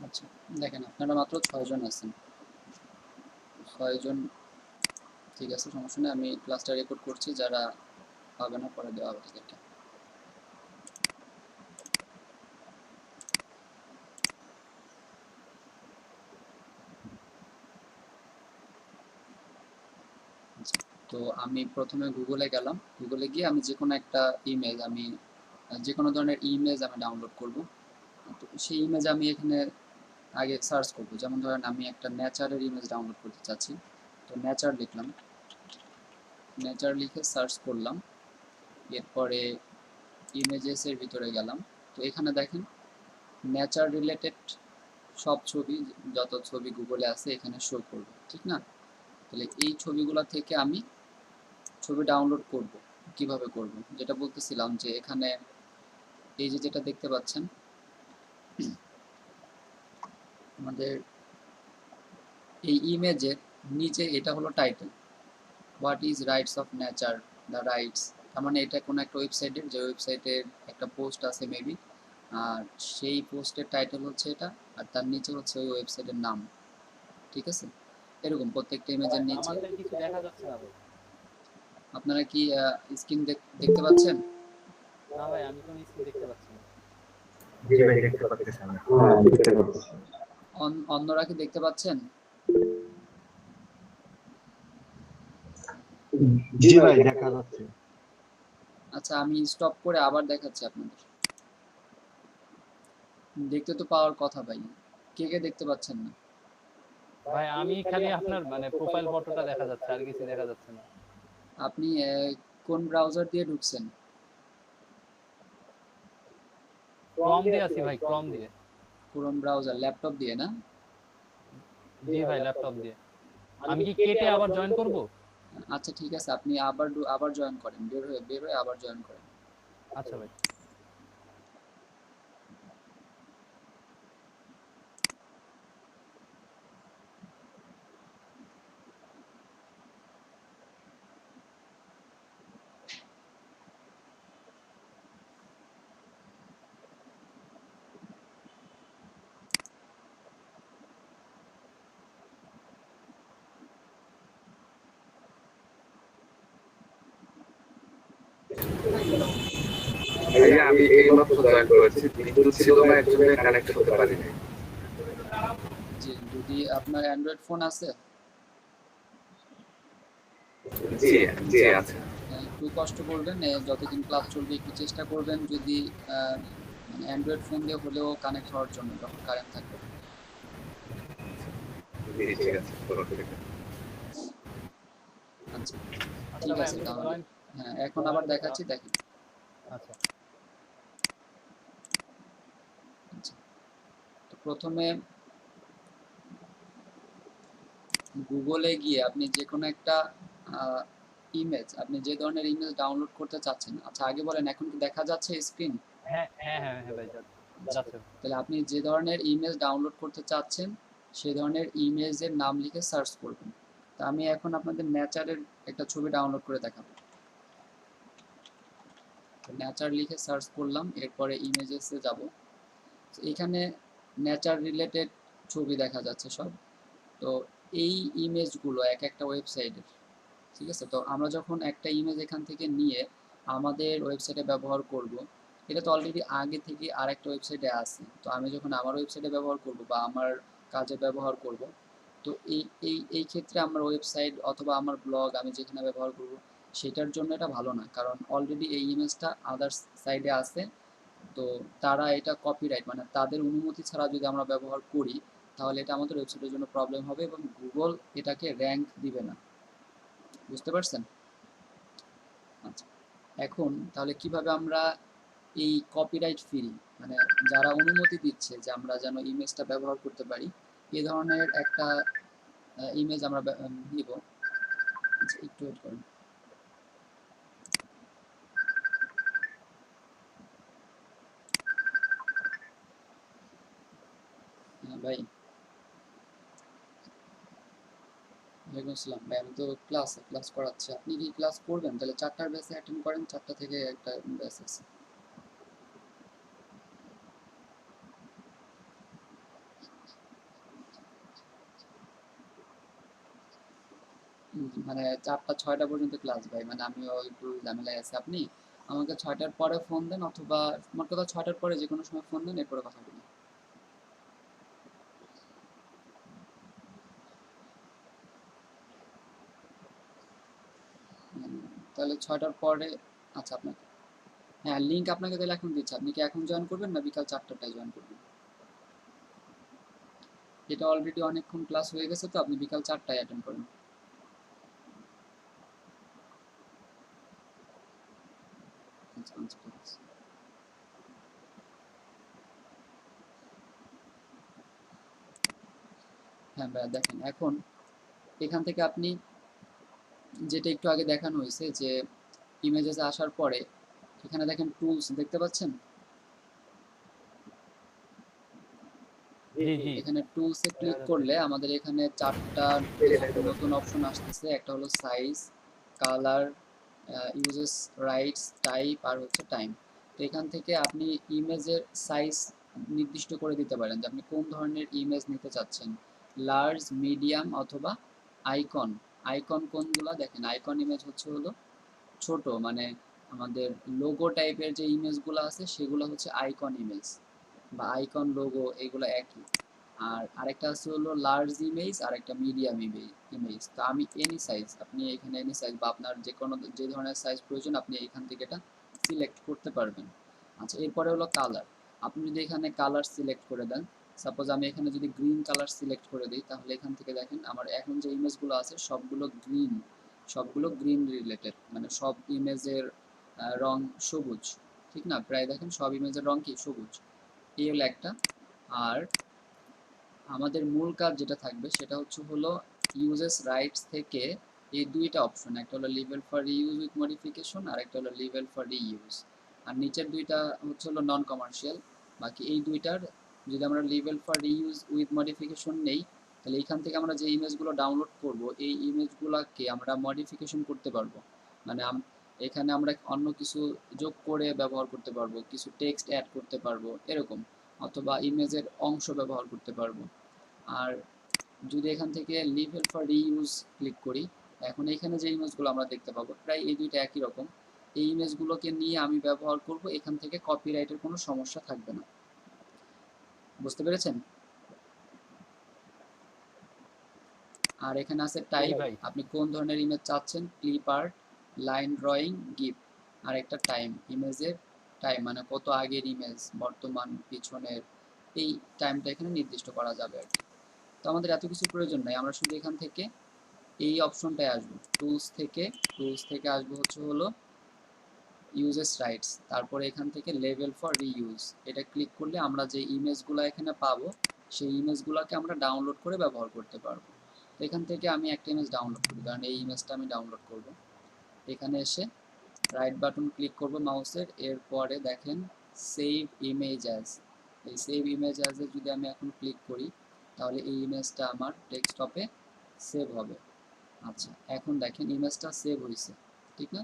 আচ্ছা, দেখেন আপনারা মাত্র 6 জন আছেন। 6 জন, ঠিক আছে, সমস্যা নেই। আমি ক্লাসটা রেকর্ড করছি, যারা পাবে না পরে দেওয়া হবে টিকিটটা। তো আমি প্রথমে গুগলে গেলাম, গুগলে গিয়ে আমি যে কোনো একটা ইমেজ, আমি যে কোনো ধরনের ইমেজ আমি ডাউনলোড করব। তো সেই ইমেজ আমি এখানে আগে সার্চ করব। যেমন ধরেন আমি একটা নেচারের ইমেজ ডাউনলোড করতে চাচ্ছি, তো নেচার লিখলাম, নেচার লিখে সার্চ করলাম। এরপরে ইমেজেসের ভিতরে গেলাম। তো এখানে দেখেন নেচার রিলেটেড সব ছবি, যত ছবি গুগলে আছে এখানে শো করবে, ঠিক না? তাহলে এই ছবিগুলো থেকে আমি ছবি ডাউনলোড করব। কিভাবে করব যেটা বলতেছিলাম, যে এখানে এই যে যেটা দেখতে পাচ্ছেন আমাদের এই ইমেজের নিচে, এটা হলো title, what is rights of nature, the rights. তার মানে এটা কোনো একটা ওয়েবসাইটের, যে ওয়েবসাইটের একটা পোস্ট আছে মেবি, আর সেই পোস্টের টাইটেল হচ্ছে এটা, আর তার নিচে হচ্ছে ওই ওয়েবসাইটের নাম, ঠিক আছে? এরকম প্রত্যেকটা ইমেজের নিচে। আমাদের কিছু দেখা যাচ্ছে না ভাই। আপনারা কি স্ক্রিন দেখতে পাচ্ছেন? না ভাই, আমি কোনো স্ক্রিন দেখতে পাচ্ছি না। জি ভাই, দেখতে পাচ্ছি আমি। হ্যাঁ, দেখতে পাচ্ছি। অন্যরা কি দেখতে পাচ্ছেন? জি ভাই, দেখা যাচ্ছে। আচ্ছা, আমি স্টপ করে আবার দেখাচ্ছি আপনাদের। দেখতে তো পাওয়ার কথা ভাই, কে কে দেখতে পাচ্ছেন না? ভাই আমি খালি আপনার মানে প্রোফাইল ফটোটা দেখা যাচ্ছে, আর কিছু দেখা যাচ্ছে না। আপনি কোন ব্রাউজার দিয়ে ঢুকছেন? ক্রম দিয়ে আছি ভাই, ক্রম দিয়ে। ক্রোম ব্রাউজার, ল্যাপটপ দিয়ে না? জি ভাই, ল্যাপটপ দিয়ে। আমি কি কেটে আবার জয়েন করব? আচ্ছা ঠিক আছে, আপনি আবার জয়েন করেন, বের হয়ে আবার জয়েন করেন। আচ্ছা ভাই। ভাইয়া, আমি এইমাত্র জয়েন করেছি, বিদ্যুৎ ছিল না, এর জন্য কানেক্ট হতে পারিনি। জি, যদি আপনার অ্যান্ড্রয়েড ফোন আছে, জি, জি আছে। একটু কষ্ট করবেন, যতদিন ক্লাস চলবে একটু চেষ্টা করবেন, যদি মানে অ্যান্ড্রয়েড ফোন দিয়ে হলেও কানেক্ট হওয়ার জন্য, যখন কারেন্ট থাকবে। জি, ঠিক আছে। আচ্ছা আচ্ছা ঠিক ভাই, আছে আমি তাহলে। জয়েন হ্যাঁ, এখন আবার দেখাচ্ছি, দেখেন। আচ্ছা। আচ্ছা, তো প্রথমে গুগলে গিয়ে আপনি যে কোনো একটা ইমেজ, আপনি যে ধরনের ইমেজ ডাউনলোড করতে চাচ্ছেন, আচ্ছা আগে বলেন এখন কি দেখা যাচ্ছে স্ক্রিন? হ্যাঁ হ্যাঁ হ্যাঁ হ্যাঁ ভাই, যাচ্ছে যাচ্ছে। তাহলে আপনি যে ধরনের ইমেজ ডাউনলোড করতে চাচ্ছেন সেই ধরনের ইমেজের নাম লিখে সার্চ করবেন। তা আমি এখন আপনাদের নেচারের একটা ছবি ডাউনলোড করে দেখাবো। নেচার লিখে সার্চ করলাম, এরপরে ইমেজেসে যাব। এখানে নেচার রিলেটেড ছবি দেখা যাচ্ছে সব। তো এই ইমেজগুলো এক একটা ওয়েবসাইটের, ঠিক আছে? তো আমরা যখন একটা ইমেজ এখান থেকে নিয়ে আমাদের ওয়েবসাইটে ব্যবহার করব, এটা তো অলরেডি আগে থেকে আরেকটা ওয়েবসাইটে আছে। তো আমি যখন আমার ওয়েবসাইটে ব্যবহার করব বা আমার কাজে ব্যবহার করব, তো এই ক্ষেত্রে আমার ওয়েবসাইট অথবা আমার ব্লগ আমি যেখানে ব্যবহার করব সেটার জন্য এটা ভালো না, কারণ অলরেডি এই ইমেজটা আদার্স সাইডে আছে। তো তারা এটা কপিরাইট, মানে তাদের অনুমতি ছাড়া যদি আমরা ব্যবহার করি তাহলে এটা আমাদের ওয়েবসাইটের জন্য প্রবলেম হবে এবং গুগল এটাকে র্যাঙ্ক দিবে না। বুঝতে পারছেন? আচ্ছা, এখন তাহলে কিভাবে আমরা এই কপিরাইট ফ্রি, মানে যারা অনুমতি দিচ্ছে যে আমরা যেন ইমেজটা ব্যবহার করতে পারি, এই ধরনের একটা ইমেজ আমরা নিব। আচ্ছা, একটু ওয়েট করুন। হ্যাঁ ভাই, ওয়ালাইকুম আসসালাম ভাই। আমি তো ক্লাস করাচ্ছি, আপনি কি ক্লাস করবেন? তাহলে 4টার ব্যাচে অ্যাটেন্ড করেন, 4টা থেকে একটা ব্যাচ আছে। মানে 4টা 6টা পর্যন্ত ক্লাস ভাই, মানে আমিও একটু ঝামেলায় আছি। আপনি আমাকে 6টার পরে ফোন দেন, অথবা মোট কথা 6টার পরে যে কোনো সময় ফোন দেন, এরপরে কথা বলি। তাহলে 6টার পরে। আচ্ছা আপনাকে, হ্যাঁ লিঙ্ক আপনাকে তাহলে এখন দিচ্ছি। আপনি কি এখন জয়েন করবেন না বিকাল 4টায় জয়েন করবেন? এটা অলরেডি অনেকক্ষণ ক্লাস হয়ে গেছে, তো আপনি বিকাল 4টায় অ্যাটেন্ড করেন। আচ্ছা আচ্ছা ঠিক আছে। হ্যাঁ ভাইয়া দেখেন এখন এখান থেকে আপনি যেটা একটু আগে দেখানো হয়েছে যে ইমেজেস আসার পরে এখানে দেখেন টুলস দেখতে পাচ্ছেন? জি জি। এখানে টুলসে ক্লিক করলে আমাদের এখানে 4টা নতুন অপশন আসতেছে। একটা হলো size, colour, usages rights, type আর হচ্ছে টাইম। তো এখান থেকে আপনি ইমেজের সাইজ নির্দিষ্ট করে দিতে পারেন যে আপনি কোন ধরনের ইমেজ নিতে চাচ্ছেন, লার্জ, মিডিয়াম অথবা আইকন। আইকন কোনগুলা দেখেন, আইকন ইমেজ হচ্ছে হলো ছোট, মানে আমাদের লোগো টাইপের যে ইমেজগুলো আছে সেগুলো হচ্ছে আইকন ইমেজ বা আইকন লোগো, এগুলো একই। আর আরেকটা আছে হলো লার্জ ইমেজ আর একটা মিডিয়াম ইমেজ। তো আমি এনি সাইজ, আপনি এখানে এনি সাইজ বা আপনার যে কোনো যে ধরনের সাইজ প্রয়োজন আপনি এখান থেকে এটা সিলেক্ট করতে পারবেন। আচ্ছা এরপরে হলো কালার। আপনি যদি এখানে কালার সিলেক্ট করে দেন, সাপোজ আমি এখানে যদি গ্রিন কালার সিলেক্ট করে দিই, তাহলে এখান থেকে দেখেন আমার এখন যে ইমেজগুলো আছে সবগুলো গ্রিন, সবগুলো গ্রিন রিলেটেড, মানে সব ইমেজের রং সবুজ, ঠিক না? প্রায় দেখেন সব ইমেজের রং কি সবুজ। এই হলো একটা। আর আমাদের মূল কাজ যেটা থাকবে সেটা হচ্ছে হলো ইউজেস রাইটস থেকে এই দুইটা অপশন, একটা হলো লিভেল ফর রিইউজ উইথ মডিফিকেশন আর একটা হলো লিভেল ফর রিইউজ। আর নিচের দুইটা হচ্ছে হলো নন কমার্শিয়াল। বাকি এই দুইটার যদি আমরা লিভেল ফর রিইউজ উইথ মডিফিকেশন নেই, তাহলে এইখান থেকে আমরা যে ইমেজগুলো ডাউনলোড করব এই ইমেজগুলোকে আমরা মডিফিকেশন করতে পারবো। মানে এখানে আমরা অন্য কিছু যোগ করে ব্যবহার করতে পারবো, কিছু টেক্সট অ্যাড করতে পারবো এরকম, অথবা ইমেজের অংশ ব্যবহার করতে পারবো। আর যদি এখান থেকে লিভেল ফর রিইউজ ক্লিক করি, এখন এখানে যে ইমেজগুলো আমরা দেখতে পাবো প্রায় এই দুইটা একই রকম। এই ইমেজগুলোকে নিয়ে আমি ব্যবহার করব, এখান থেকে কপিরাইটের কোনো সমস্যা থাকবে না। বুঝতে পেরেছেন? আর এখানে আছে জি টাইপ, ভাই। আপনি কোন ধরনের ইমেজ চাচ্ছেন, clip art, line drawing, GIF. আর একটা টাইম, ইমেজের টাইম মানে কত আগের ইমেজ, বর্তমান, পিছনের, এই টাইমটা এখানে নির্দিষ্ট করা যাবে আর কি। তো আমাদের এত কিছু প্রয়োজন নাই, আমরা শুধু এখান থেকে এই অপশনটায় আসবো, টুলস থেকে আসবো হচ্ছে হলো ইউজেস রাইটস, তারপরে এখান থেকে লেভেল ফর রিইউজ, এটা ক্লিক করলে আমরা যে ইমেজগুলো এখানে পাবো সেই ইমেজগুলোকে আমরা ডাউনলোড করে ব্যবহার করতে পারবো। তো এখান থেকে আমি একটা ইমেজ ডাউনলোড করি, কারণ এই ইমেজটা আমি ডাউনলোড করব। এখানে এসে রাইট বাটন ক্লিক করব মাউসের, এরপরে দেখেন সেভ ইমেজ অ্যাজ। এই সেভ ইমেজ অ্যাজে যদি আমি এখন ক্লিক করি তাহলে এই ইমেজটা আমার ডেস্কটপে সেভ হবে। আচ্ছা এখন দেখেন ইমেজটা সেভ হয়েছে, ঠিক না?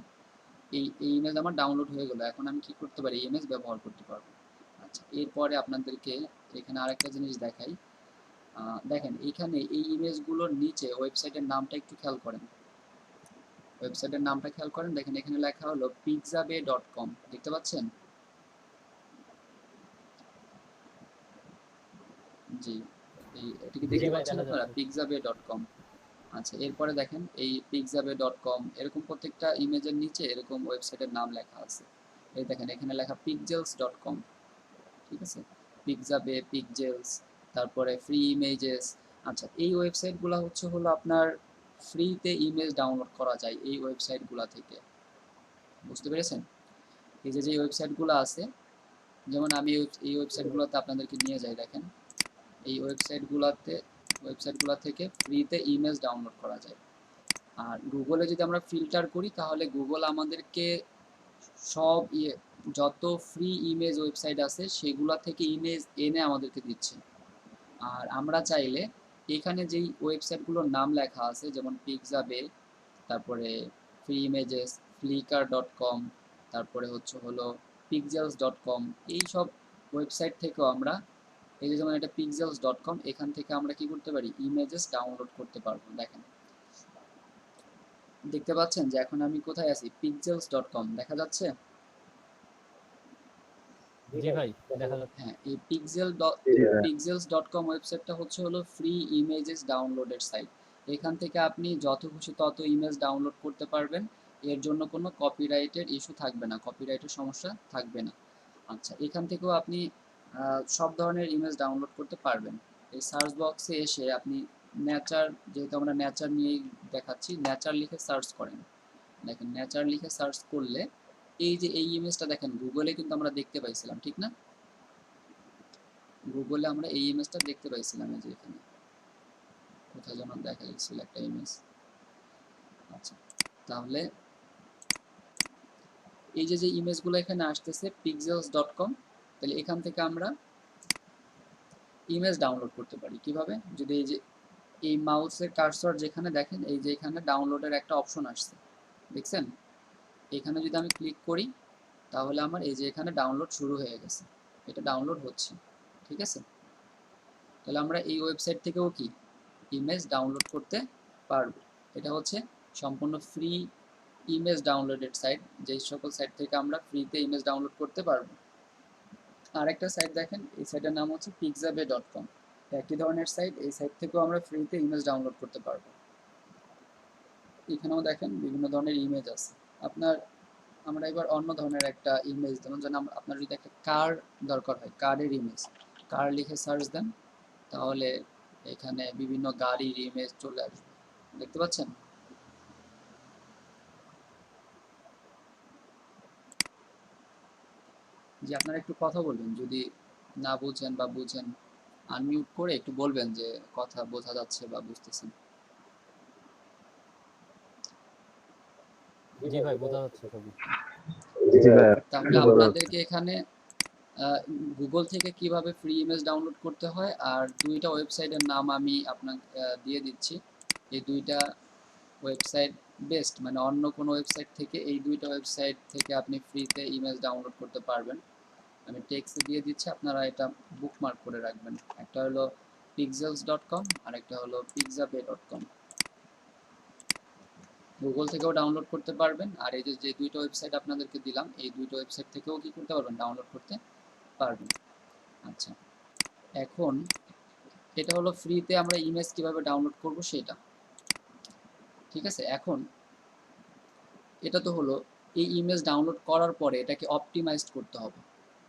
এই ইমেজ আমার ডাউনলোড হয়ে গেল, এখন আমি কি করতে পারি, এই ইমেজ ব্যবহার করতে পারবো। আচ্ছা এরপরে আপনাদেরকে এখানে আরেকটা জিনিস দেখাই। দেখেন এইখানে এই ইমেজগুলোর নিচে ওয়েবসাইটের নামটা একটু খেয়াল করেন, ওয়েবসাইটের নামটা খেয়াল করেন, দেখেন এখানে লেখা হলো pixabay.com, দেখতে পাচ্ছেন? জি, এটা কি জি দেখতে ভাই পাচ্ছেন দেখা আপনারা, যাচ্ছে। pixabay.com? আচ্ছা এরপরে দেখেন এই pixabay.com এরকম প্রত্যেকটা ইমেজের নিচে এরকম ওয়েবসাইটের নাম লেখা আছে। এই দেখেন এখানে লেখা pixels.com, ঠিক আছে? পিক্সাবে, পিকজেলস, তারপরে ফ্রি ইমেজেস। আচ্ছা এই ওয়েবসাইটগুলো হচ্ছে হলো আপনার ফ্রিতে ইমেজ ডাউনলোড করা যায় এই ওয়েবসাইটগুলো থেকে। বুঝতে পেরেছেন? এই যে যে ওয়েবসাইটগুলো আছে, যেমন আমি এই ওয়েবসাইটগুলোতে আপনাদেরকে নিয়ে যাই, দেখেন এই ওয়েবসাইটগুলো থেকে ফ্রিতে ইমেজ ডাউনলোড করা যায়। আর গুগলে যদি আমরা ফিল্টার করি তাহলে গুগল আমাদেরকে সব যত ফ্রি ইমেজ ওয়েবসাইট আছে সেগুলা থেকে ইমেজ এনে আমাদেরকে দিচ্ছে। আর আমরা চাইলে এখানে যেই ওয়েবসাইটগুলোর নাম লেখা আছে যেমন পিক্সাবে, তারপরে ফ্রি ইমেজেস, flickr.com, তারপরে হচ্ছে হলো pixels.com, এই সব ওয়েবসাইট থেকেও আমরা, এই যে যেমন এটা pixels.com, এখান থেকে আমরা কি করতে পারি, ইমেজেস ডাউনলোড করতে পারবো। দেখেন দেখতে পাচ্ছেন যে এখন আমি কোথায় আছি, pixels.com দেখা যাচ্ছে। জি ভাই, দেখা যাচ্ছে। হ্যাঁ, এই pixels.com ওয়েবসাইটটা হচ্ছে হলো ফ্রি ইমেজেস ডাউনলোডের সাইট। এখান থেকে আপনি যত খুশি তত ইমেজ ডাউনলোড করতে পারবেন। এর জন্য কোনো কপিরাইটের ইস্যু থাকবে না, কপিরাইটের সমস্যা থাকবে না। আচ্ছা, এখান থেকেও আপনি সব ধরনের ইমেজ ডাউনলোড করতে পারবেন। এই সার্চ বক্সে এসে আপনি নেচার, যেহেতু আমরা নেচার নিয়েই দেখাচ্ছি, নেচার লিখে সার্চ করেন। দেখেন নেচার লিখে সার্চ করলে এই যে এই ইমেজটা দেখেন গুগলে কিন্তু আমরা দেখতে পাইছিলাম, ঠিক না? গুগলে আমরা এই ইমেজটা দেখতে পাইছিলাম, এই যে এখানে কোথায় যেন দেখা যাচ্ছিল একটা ইমেজ। আচ্ছা, তাহলে এই যে যে ইমেজগুলো এখানে আসতেছে pixels.com, তাহলে এখান থেকে আমরা ইমেজ ডাউনলোড করতে পারি কিভাবে? যদি এই যে এই মাউসের কার্সর যেখানে দেখেন, এই যে এখানে ডাউনলোডের একটা অপশন আসছে, দেখছেন? এখানে যদি আমি ক্লিক করি তাহলে আমার এই যে এখানে ডাউনলোড শুরু হয়ে গেছে, এটা ডাউনলোড হচ্ছে, ঠিক আছে? তাহলে আমরা এই ওয়েবসাইট থেকেও কি ইমেজ ডাউনলোড করতে পারবো। এটা হচ্ছে সম্পূর্ণ ফ্রি ইমেজ ডাউনলোডেড সাইট, যেই সকল সাইট থেকে আমরা ফ্রিতে ইমেজ ডাউনলোড করতে পারবো। আরেকটা সাইট দেখেন, এই সাইটের নাম হচ্ছে pixabay.com, একই ধরনের সাইট। এই সাইট থেকেও আমরা ফ্রিতে ইমেজ ডাউনলোড করতে পারবো। এখানেও দেখেন বিভিন্ন ধরনের ইমেজ আছে। আপনার, আমরা এবার অন্য ধরনের একটা ইমেজ, যেমন আপনার যদি একটা কার দরকার হয়, কারের ইমেজ, কার লিখে সার্চ দেন, তাহলে এখানে বিভিন্ন গাড়ির ইমেজ চলে আসবে, দেখতে পাচ্ছেন? যে আপনারা একটু কথা বলবেন, যদি না বুঝেন বা বুঝেন, আনমিউট করে একটু বলবেন যে কথা বোঝা যাচ্ছে বা বুঝতেছেন। জি ভাই, বোঝা যাচ্ছে সবই। তাহলে আপনাদেরকে এখানে গুগল থেকে কিভাবে ফ্রি ইমেজ ডাউনলোড করতে হয় আর দুইটা ওয়েবসাইটের নাম আমি আপনাকে দিয়ে দিচ্ছি। এই দুইটা ওয়েবসাইট বেস্ট, মানে অন্য কোনো ওয়েবসাইট থেকে এই দুইটা ওয়েবসাইট থেকে আপনি ফ্রিতে ইমেজ ডাউনলোড করতে পারবেন। আমি টেক্সটে দিয়ে দিচ্ছি, আপনারা এটা বুকমার্ক করে রাখবেন। একটা হলো pixels.com আর একটা হলো pixabay.com। গুগল থেকেও ডাউনলোড করতে পারবেন, আর এই যে যে দুইটা ওয়েবসাইট আপনাদেরকে দিলাম, এই দুইটা ওয়েবসাইট থেকেও কি করতে পারবেন, ডাউনলোড করতে পারবেন। আচ্ছা, এখন এটা হলো ফ্রিতে আমরা ইমেজ কিভাবে ডাউনলোড করব সেটা, ঠিক আছে? এখন এটা তো হলো এই ইমেজ ডাউনলোড করার পরে এটাকে অপটিমাইজড করতে হবে।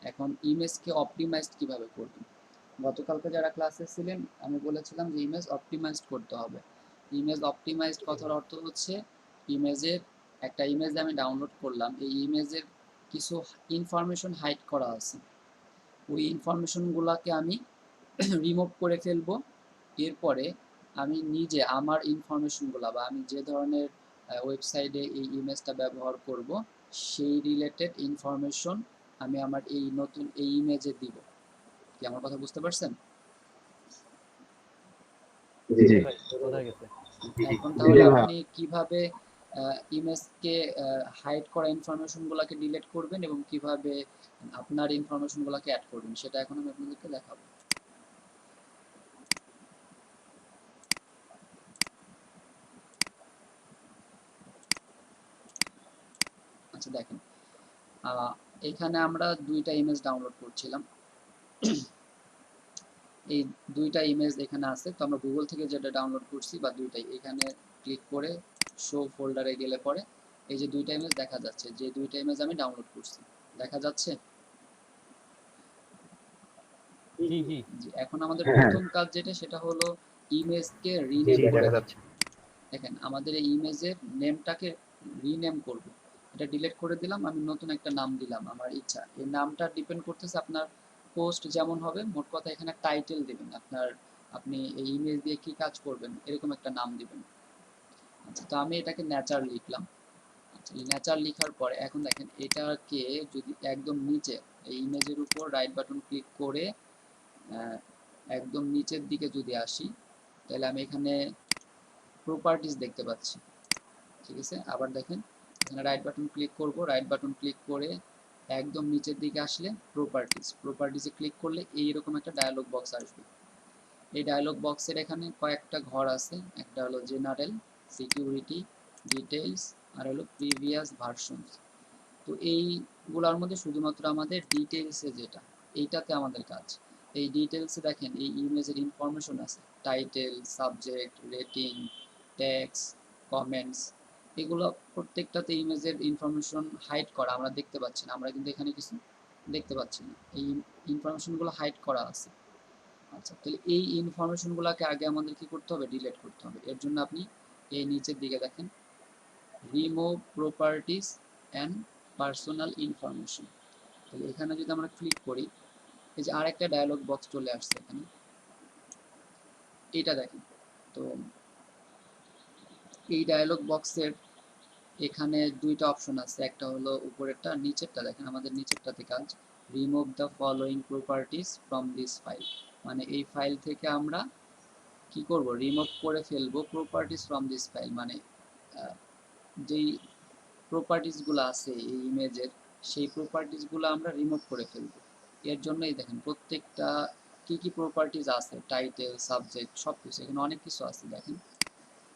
এখন ইমেজকে অপটিমাইজড কিভাবে করবেন? গতকালকে যারা ক্লাসে ছিলেন আমি বলেছিলাম যে ইমেজ অপটিমাইজড করতে হবে। ইমেজ অপটিমাইজড কথার অর্থ হচ্ছে ইমেজের, একটা ইমেজ আমি ডাউনলোড করলাম, এই ইমেজের কিছু ইনফরমেশন হাইড করা আছে, ওই ইনফরমেশনগুলোকে আমি রিমুভ করে ফেলবো। এরপরে আমি নিজে আমার ইনফরমেশনগুলো বা আমি যে ধরনের ওয়েবসাইটে এই ইমেজটা ব্যবহার করব সেই রিলেটেড ইনফরমেশন আমি আমার এই নতুন এই ইমেজে দিব। কি আমার কথা বুঝতে পারছেন? জি ভাই, বোঝা গেছে। এখন তাহলে আপনি কিভাবে ইমেজকে হাইড করা ইনফরমেশনগুলোকে ডিলিট করবেন এবং কিভাবে আপনার ইনফরমেশনগুলোকে অ্যাড করবেন সেটা এখন আমি আপনাদেরকে দেখাবো। আচ্ছা দেখেন, এখানে আমরা দুইটা ইমেজ ডাউনলোড করছিলাম, এই দুইটা ইমেজ এখানে আছে। তো আমরা গুগল থেকে যেটা ডাউনলোড করছি বা দুইটাই, এখানে ক্লিক করে শো ফোল্ডারে গেলে পরে এই যে দুইটা ইমেজ দেখা যাচ্ছে, যে দুইটা ইমেজ আমি ডাউনলোড করছি দেখা যাচ্ছে। জি জি। এখন আমাদের প্রথম কাজ যেটা, সেটা হলো ইমেজকে রিনেম করা। দেখেন আমাদের এই ইমেজের নেমটাকে রিনেম করব। এটা ডিলিট করে দিলাম, আমি নতুন একটা নাম দিলাম আমার ইচ্ছা। এই নামটা ডিপেন্ড করতেছে আপনার পোস্ট যেমন হবে, মোট কথা এখানে টাইটেল দিবেন আপনার, আপনি এই ইমেজ দিয়ে কি কাজ করবেন এরকম একটা নাম দিবেন। আচ্ছা, তো আমি এটাকে নেচার লিখলাম। আচ্ছা, নেচার লিখার পরে এখন দেখেন এটাকে যদি একদম নিচে এই ইমেজের উপর রাইট বাটন ক্লিক করে একদম নিচের দিকে যদি আসি, তাহলে আমি এখানে প্রপার্টিজ দেখতে পাচ্ছি, ঠিক আছে? আবার দেখেন এখানে রাইট বাটন ক্লিক করব, রাইট বাটন ক্লিক করে একদম নিচের দিকে আসলে প্রপার্টিজে ক্লিক করলে এইরকম একটা ডায়লগ বক্স আসবে। এই ডায়লগ বক্সের এখানে কয়েকটা ঘর আছে, একটা হলো জেনারেল, সিকিউরিটি, ডিটেইলস আর হলো প্রিভিয়াস ভার্সনস। তো এইগুলোর মধ্যে শুধুমাত্র আমাদের ডিটেইলসে যেটা, এইটাতে আমাদের কাজ। এই ডিটেইলসে দেখেন এই ইমেজের ইনফরমেশন আছে, title, subject, rating, tax, comments, এগুলো প্রত্যেকটাতে ইমেজের ইনফরমেশন হাইড করা, আমরা দেখতে পাচ্ছি না, আমরা কিন্তু এখানে কিছু দেখতে পাচ্ছি না, এই ইনফরমেশনগুলো হাইড করা আছে। আচ্ছা, তাহলে এই ইনফরমেশনগুলোকে আগে আমাদের কি করতে হবে, ডিলিট করতে হবে। এর জন্য আপনি এই নিচের দিকে দেখেন remove properties and personal information. তাহলে এখানে যদি আমরা ক্লিক করি, এই যে আরেকটা ডায়লগ বক্স চলে আসছে এখানে, এটা দেখেন। তো এই ডায়লগ বক্সের এখানে দুইটা অপশন আছে, একটা হলো উপরেরটা আর নিচেরটা। দেখেন আমাদের নিচেরটাতে কাজ, remove the following properties from this file, মানে এই ফাইল থেকে আমরা কি করব, রিমুভ করে ফেলবো প্রপার্টিস ফ্রম দিস ফাইল, মানে যেই প্রপার্টিসগুলো আছে এই ইমেজের, সেই প্রপার্টিসগুলো আমরা রিমুভ করে ফেলবো। এর জন্যই দেখেন প্রত্যেকটা কি কি প্রপার্টিস আছে, টাইটেল, সাবজেক্ট, সব কিছু এখানে অনেক কিছু আছে। দেখেন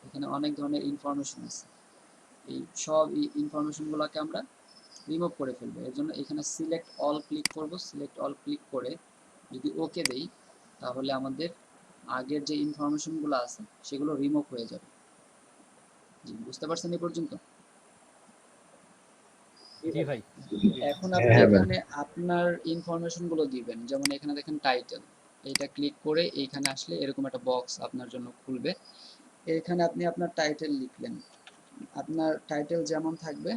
এখানে অনেক ধরনের ইনফরমেশন আছে, এই সব ইনফরমেশনগুলোকে আমরা রিমুভ করে ফেলবো। এর জন্য এখানে সিলেক্ট অল ক্লিক করব, সিলেক্ট অল ক্লিক করে যদি ওকে দেই, তাহলে আমাদের আগের যে ইনফরমেশনগুলো আছে সেগুলো রিমুভ হয়ে যাবে। জি, বুঝতে পারছেন এই পর্যন্ত? জি ভাই। এখন আপনি এখানে আপনার ইনফরমেশনগুলো দিবেন, যেমন এখানে দেখেন টাইটেল, এইটা ক্লিক করে এইখানে আসলে এরকম একটা বক্স আপনার জন্য খুলবে। এখানে আপনি আপনার টাইটেল লিখলেন, আপনার টাইটেল যেমন থাকবে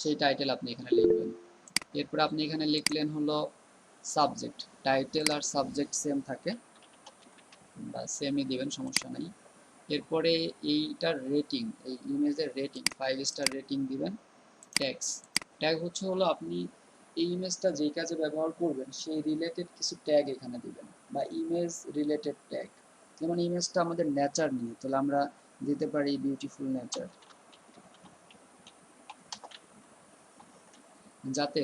সেই টাইটেল আপনি এখানে লিখবেন। এরপর আপনি এখানে লিখলেন হলো সাবজেক্ট, টাইটেল আর সাবজেক্ট সেম থাকে বা সেমই দিবেন, সমস্যা নাই। এরপরে এইটার রেটিং, এই ইমেজের রেটিং 5 স্টার রেটিং দিবেন। ট্যাগস, ট্যাগ হচ্ছে হলো আপনি এই ইমেজটা যেই কাজে ব্যবহার করবেন সেই রিলেটেড কিছু ট্যাগ এখানে দিবেন, বা ইমেজ রিলেটেড ট্যাগ। যেমন ইমেজটা আমাদের নেচার নিয়ে, তাহলে আমরা দিতে পারি বিউটিফুল নেচার, যাতে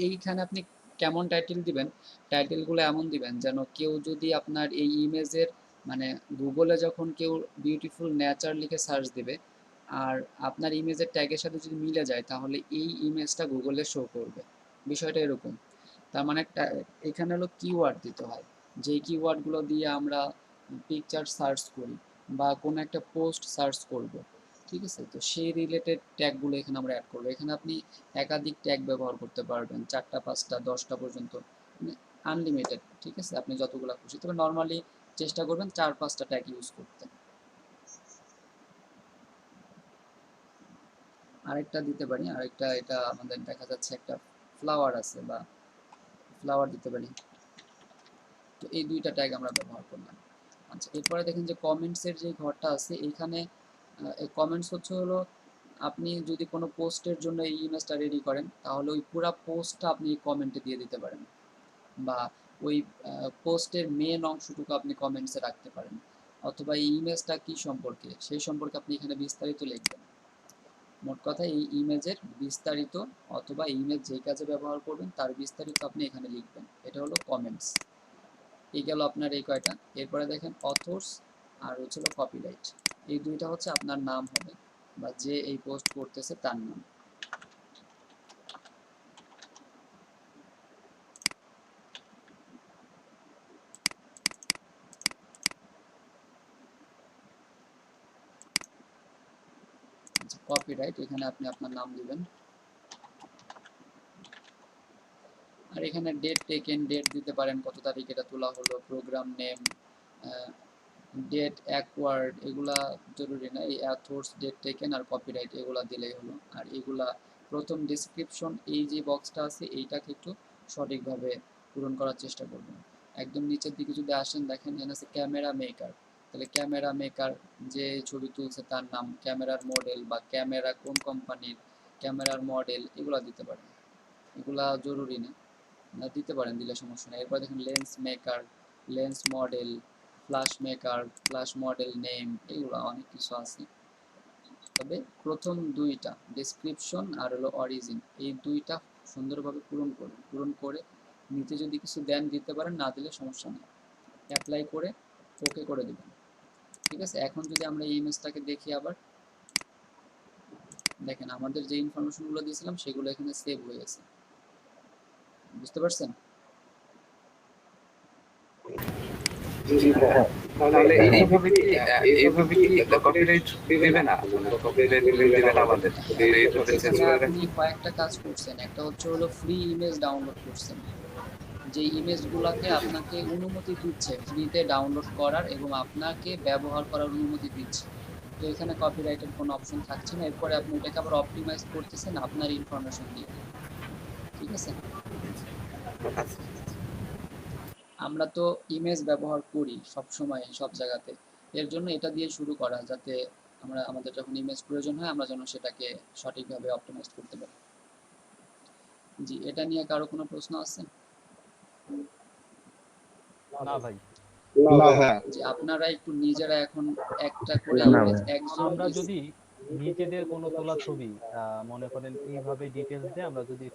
এইখানে আপনি কেমন টাইটেল দিবেন, টাইটেলগুলো এমন দিবেন যেন কেউ যদি আপনার এই ইমেজের, মানে গুগলে যখন কেউ বিউটিফুল নেচার লিখে সার্চ দেবে আর আপনার ইমেজের ট্যাগের সাথে যদি মিলে যায়, তাহলে এই ইমেজটা গুগলে শো করবে। বিষয়টা এরকম। তার মানে এখানে হলো কিওয়ার্ড দিতে হয়, যেই কিওয়ার্ডগুলো দিয়ে আমরা পিকচার সার্চ করি বা কোনো একটা পোস্ট সার্চ করব, ঠিক আছে? তো সেই রিলেটেড ট্যাগগুলো এখানে আমরা অ্যাড করবো। এখানে আপনি একাধিক ট্যাগ ব্যবহার করতে পারবেন, 4টা 5টা 10টা পর্যন্ত, মানে আনলিমিটেড, ঠিক আছে? আপনি যতগুলো খুশি, তবে নর্মালি চেষ্টা করবেন 4-5টা ট্যাগ ইউজ করতে। আরেকটা দিতে পারি, আরেকটা, এটা আমাদের দেখা যাচ্ছে একটা ফ্লাওয়ার আছে, বা ফ্লাওয়ার দিতে পারি। তো এই দুইটা ট্যাগ আমরা ব্যবহার করলাম। আচ্ছা, এরপরে দেখেন যে কমেন্টসের যে ঘরটা আছে এইখানে, এই কমেন্টস হচ্ছে হলো আপনি যদি কোনো পোস্টের জন্য এই ইমেজটা রেডি করেন, তাহলে ওই পুরা পোস্টটা আপনি কমেন্টে দিয়ে দিতে পারেন, বা ওই পোস্টের মেন অংশটুকু আপনি কমেন্টসে রাখতে পারেন, অথবা এই ইমেজটা কি সম্পর্কে সেই সম্পর্কে আপনি এখানে বিস্তারিত লিখবেন। মোট কথা এই ইমেজের বিস্তারিত, অথবা ইমেজ যেই কাজে ব্যবহার করবেন তার বিস্তারিত আপনি এখানে লিখবেন। এটা হলো কমেন্টস। এই গেল আপনার এই কয়টা। এরপরে দেখেন অথর্স আর হচ্ছিল কপিরাইট, এই দুইটা হচ্ছে আপনার নাম হবে, বা যে এই পোস্ট করতেছে তার নাম। আচ্ছা, কপিরাইট, এখানে আপনি আপনার নাম দিবেন। আর এখানে ডেট টেকেন, ডেট দিতে পারেন, কত তারিখ এটা তোলা হলো, প্রোগ্রাম নেম, ডেট, অ্যাকওয়ার্ড, এগুলা জরুরি না। এই অ্যাথোর্স, ডেট টেকেন আর কপিরাইট এগুলা দিলেই হলো। আর এগুলা প্রথম ডেসক্রিপশন, এই যে বক্সটা আছে এইটাকে একটু সঠিকভাবে পূরণ করার চেষ্টা করবেন। একদম নিচের দিকে যদি আসেন, দেখেন এখানে আছে ক্যামেরা মেকার, তাহলে ক্যামেরা মেকার যে ছবি তুলছে তার নাম, ক্যামেরার মডেল বা ক্যামেরা কোন কোম্পানির, ক্যামেরার মডেল, এগুলা দিতে পারেন। এগুলা জরুরি না, দিতে পারেন, দিলে সমস্যা নেই। এরপর দেখেন lens maker, lens model, flash maker, flash model name, এগুলো অনেক কিছু আছে। তবে প্রথম দুইটা ডেসক্রিপশন আর হলো অরিজিন, এই দুইটা সুন্দরভাবে পূরণ করুন। পূরণ করে নিচে যদি কিছু দেন দিতে পারেন, না দিলে সমস্যা নেই। অ্যাপ্লাই করে ওকে করে দেবেন, ঠিক আছে? এখন যদি আমরা এই ইমেজটাকে দেখি আবার, দেখেন আমাদের যে ইনফরমেশনগুলো দিয়েছিলাম সেগুলো এখানে সেভ হয়ে গেছে, বুঝতে পারছেন? জি ভাইয়া। তাহলে এইভাবে কি কপিরাইট দিবে না, মানে কপিরাইট দিবে না আমাদের যদি এইভাবে চেঞ্জ এখানে করে আপনি রাখি? কয়েকটা কাজ করছেন, একটা হচ্ছে হলো ফ্রি ইমেজ ডাউনলোড করছেন, যে ইমেজগুলোকে আপনাকে অনুমতি দিচ্ছে ফ্রিতে ডাউনলোড করার এবং আপনাকে ব্যবহার করার অনুমতি দিচ্ছে। তো এখানে কপিরাইটের কোনো অপশন থাকছে না, এরপরে আপনি এটাকে আবার অপটিমাইজ করতেছেন আপনার ইনফরমেশন দিয়ে, ঠিক আছে? আচ্ছা। আমরা তো ইমেজ ব্যবহার করি সব সময় সব জায়গাতে, এর জন্য এটা দিয়ে শুরু করা, যাতে আমরা আমাদের যখন ইমেজ প্রয়োজন হয় আমরা যেন সেটাকে সঠিকভাবে অপটিমাইজ করতে পারি। জি, এটা নিয়ে কারো কোনো প্রশ্ন আছে? না ভাই, না ভাইয়া। যে আপনারা একটু নিজেরা এখন একটা করে না ইমেজ ভাইয়া। একজন আমরা যদি নিজেদের কোনো তোলা ছবি মনে করেন এইভাবে ডিটেলস দিয়ে আমরা যদি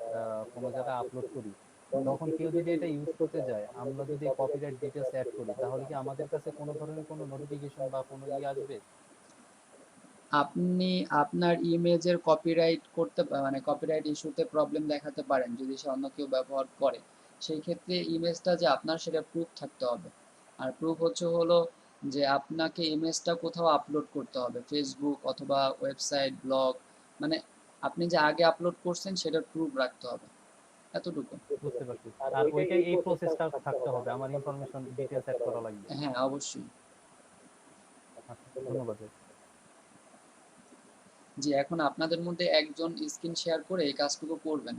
কোনো জায়গায় আপলোড করি, তখন কেউ যদি এটা ইউজ করতে যায়, আমরা যদি কপিরাইট ডিটেলস অ্যাড করি, তাহলে কি আমাদের কাছে কোনো ধরনের কোনো নোটিফিকেশন বা কোনো আসবে? আপনি আপনার ইমেজের কপিরাইট করতে মানে কপিরাইট ইস্যুতে প্রবলেম দেখাতে পারেন যদি সে অন্য কেউ ব্যবহার করে, সেই ক্ষেত্রে ইমেজটা যে আপনার সেটা প্রুফ থাকতে হবে। আর প্রুফ হচ্ছে হলো যে আপনাকে ইমেজটা কোথাও আপলোড করতে হবে, ফেসবুক অথবা ওয়েবসাইট, ব্লগ, মানে আপনি যে আগে আপলোড করছেন সেটার প্রুফ রাখতে হবে, এতটুকু। বুঝতে পারছি। আর ওইটাই এই প্রসেসটা থাকতে হবে, আমার ইনফরমেশন ডিটেলস অ্যাড করা লাগবে। হ্যাঁ অবশ্যই। আচ্ছা, ধন্যবাদ ভাই। জি, এখন আপনাদের মধ্যে একজন স্ক্রিন শেয়ার করে এই কাজটুকু করবেন।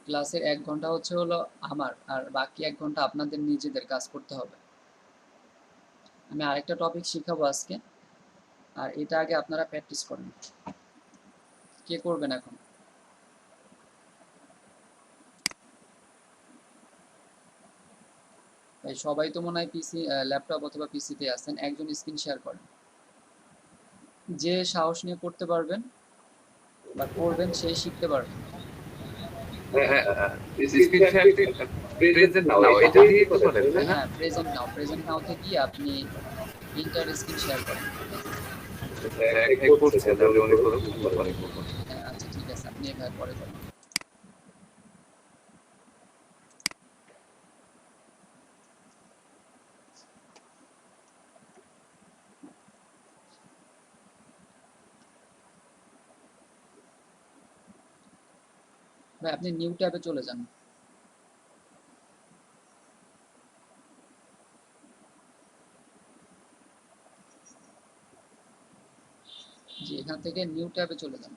ক্লাসের 1 ঘন্টা হচ্ছে হলো আমার, আর বাকি 1 ঘন্টা আপনাদের নিজেদের কাজ করতে হবে। আমি আরেকটা টপিক শিখাবো আজকে, আর এটা আগে আপনারা প্র্যাকটিস করেন। কে করবেন এখন? ভাই সবাই তো মনে হয় পিসি, ল্যাপটপ অথবা পিসিতে আছেন, একজন স্ক্রিন শেয়ার করেন। যে সাহস নিয়ে করতে পারবেন বা করবেন সেই শিখতে পারবেন। হ্যাঁ, স্ক্রিন শেয়ারটি প্রেজেন্ট নাও এটা দিয়ে তো করেন, তাই না? হ্যাঁ, প্রেজেন্ট নাও, প্রেজেন্ট নাওতে গিয়ে আপনি ইন্টার স্ক্রিন শেয়ার করেন। এক ভাই করছে, তাহলে উনি করুন, আমরা পরে করবো। হ্যাঁ আচ্ছা ঠিক আছে, আপনি এভাবে পরে করেন। ভাই আপনি নিউ ট্যাবে চলে যান। জি, এখান থেকে নিউ ট্যাবে চলে যান।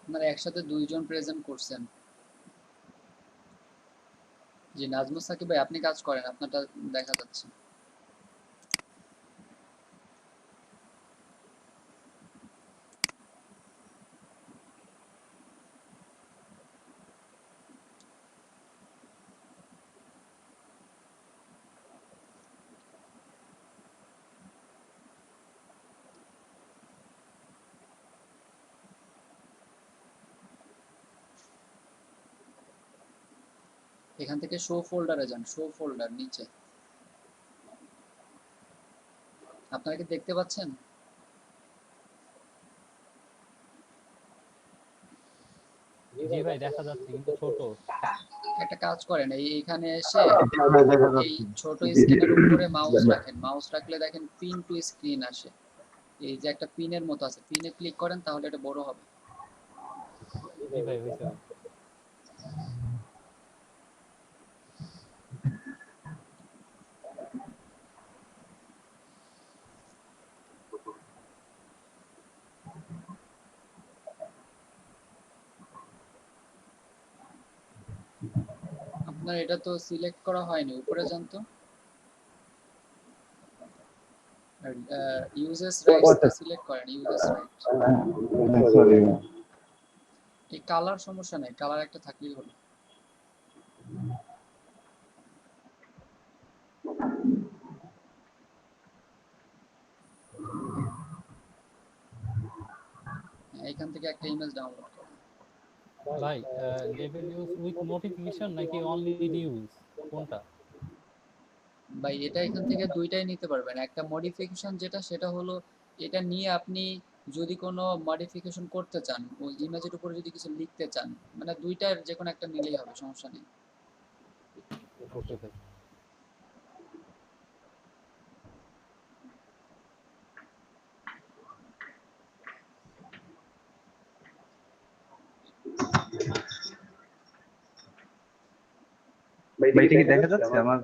আপনারা একসাথে 2 জন প্রেজেন্ট করছেন। জি, নাজমুস সাকিব ভাই আপনি কাজ করেন, আপনারটা দেখা যাচ্ছে। এখান থেকে শো ফোল্ডারে যান, শো ফোল্ডার নিচে। আপনারা কি দেখতে পাচ্ছেন? জি ভাই, দেখা যাচ্ছে কিন্তু ছোট। একটা কাজ করেন, এইখানে এসে দেখা এই যাচ্ছে। ছোট স্ক্রিনের উপরে মাউস রাখেন, মাউস রাখলে দেখেন পিন টু স্ক্রিন আসে, এই যে একটা পিনের মতো আছে, পিনে ক্লিক করেন তাহলে এটা বড় হবে। জি ভাই, হয়েছে ভাই। আপনার এটা তো সিলেক্ট করা হয়নি, উপরে যান তো। ইউজেস রাইটসটা সিলেক্ট করেন, ইউজেস রাইট। সরি। এই কালার সমস্যা নেই, কালার একটা থাকলেই হলো। এখান থেকে একটা ইমেজ ডাউনলোড করেন। ভাই লেভেল ইউজ উইথ নোটিফিকেশন নাকি অনলি ইউজ কোনটা? ভাই এটা এখান থেকে দুইটাই নিতে পারবেন। একটা মডিফিকেশন যেটা, সেটা হলো এটা নিয়ে আপনি যদি কোনো মডিফিকেশন করতে চান, ওই ইমেজের উপরে যদি কিছু লিখতে চান, মানে দুইটার যে কোনো একটা নিলেই হবে, সমস্যা নেই। ওকে ভাই। ভাই এটা কি দেখা যাচ্ছে আমার?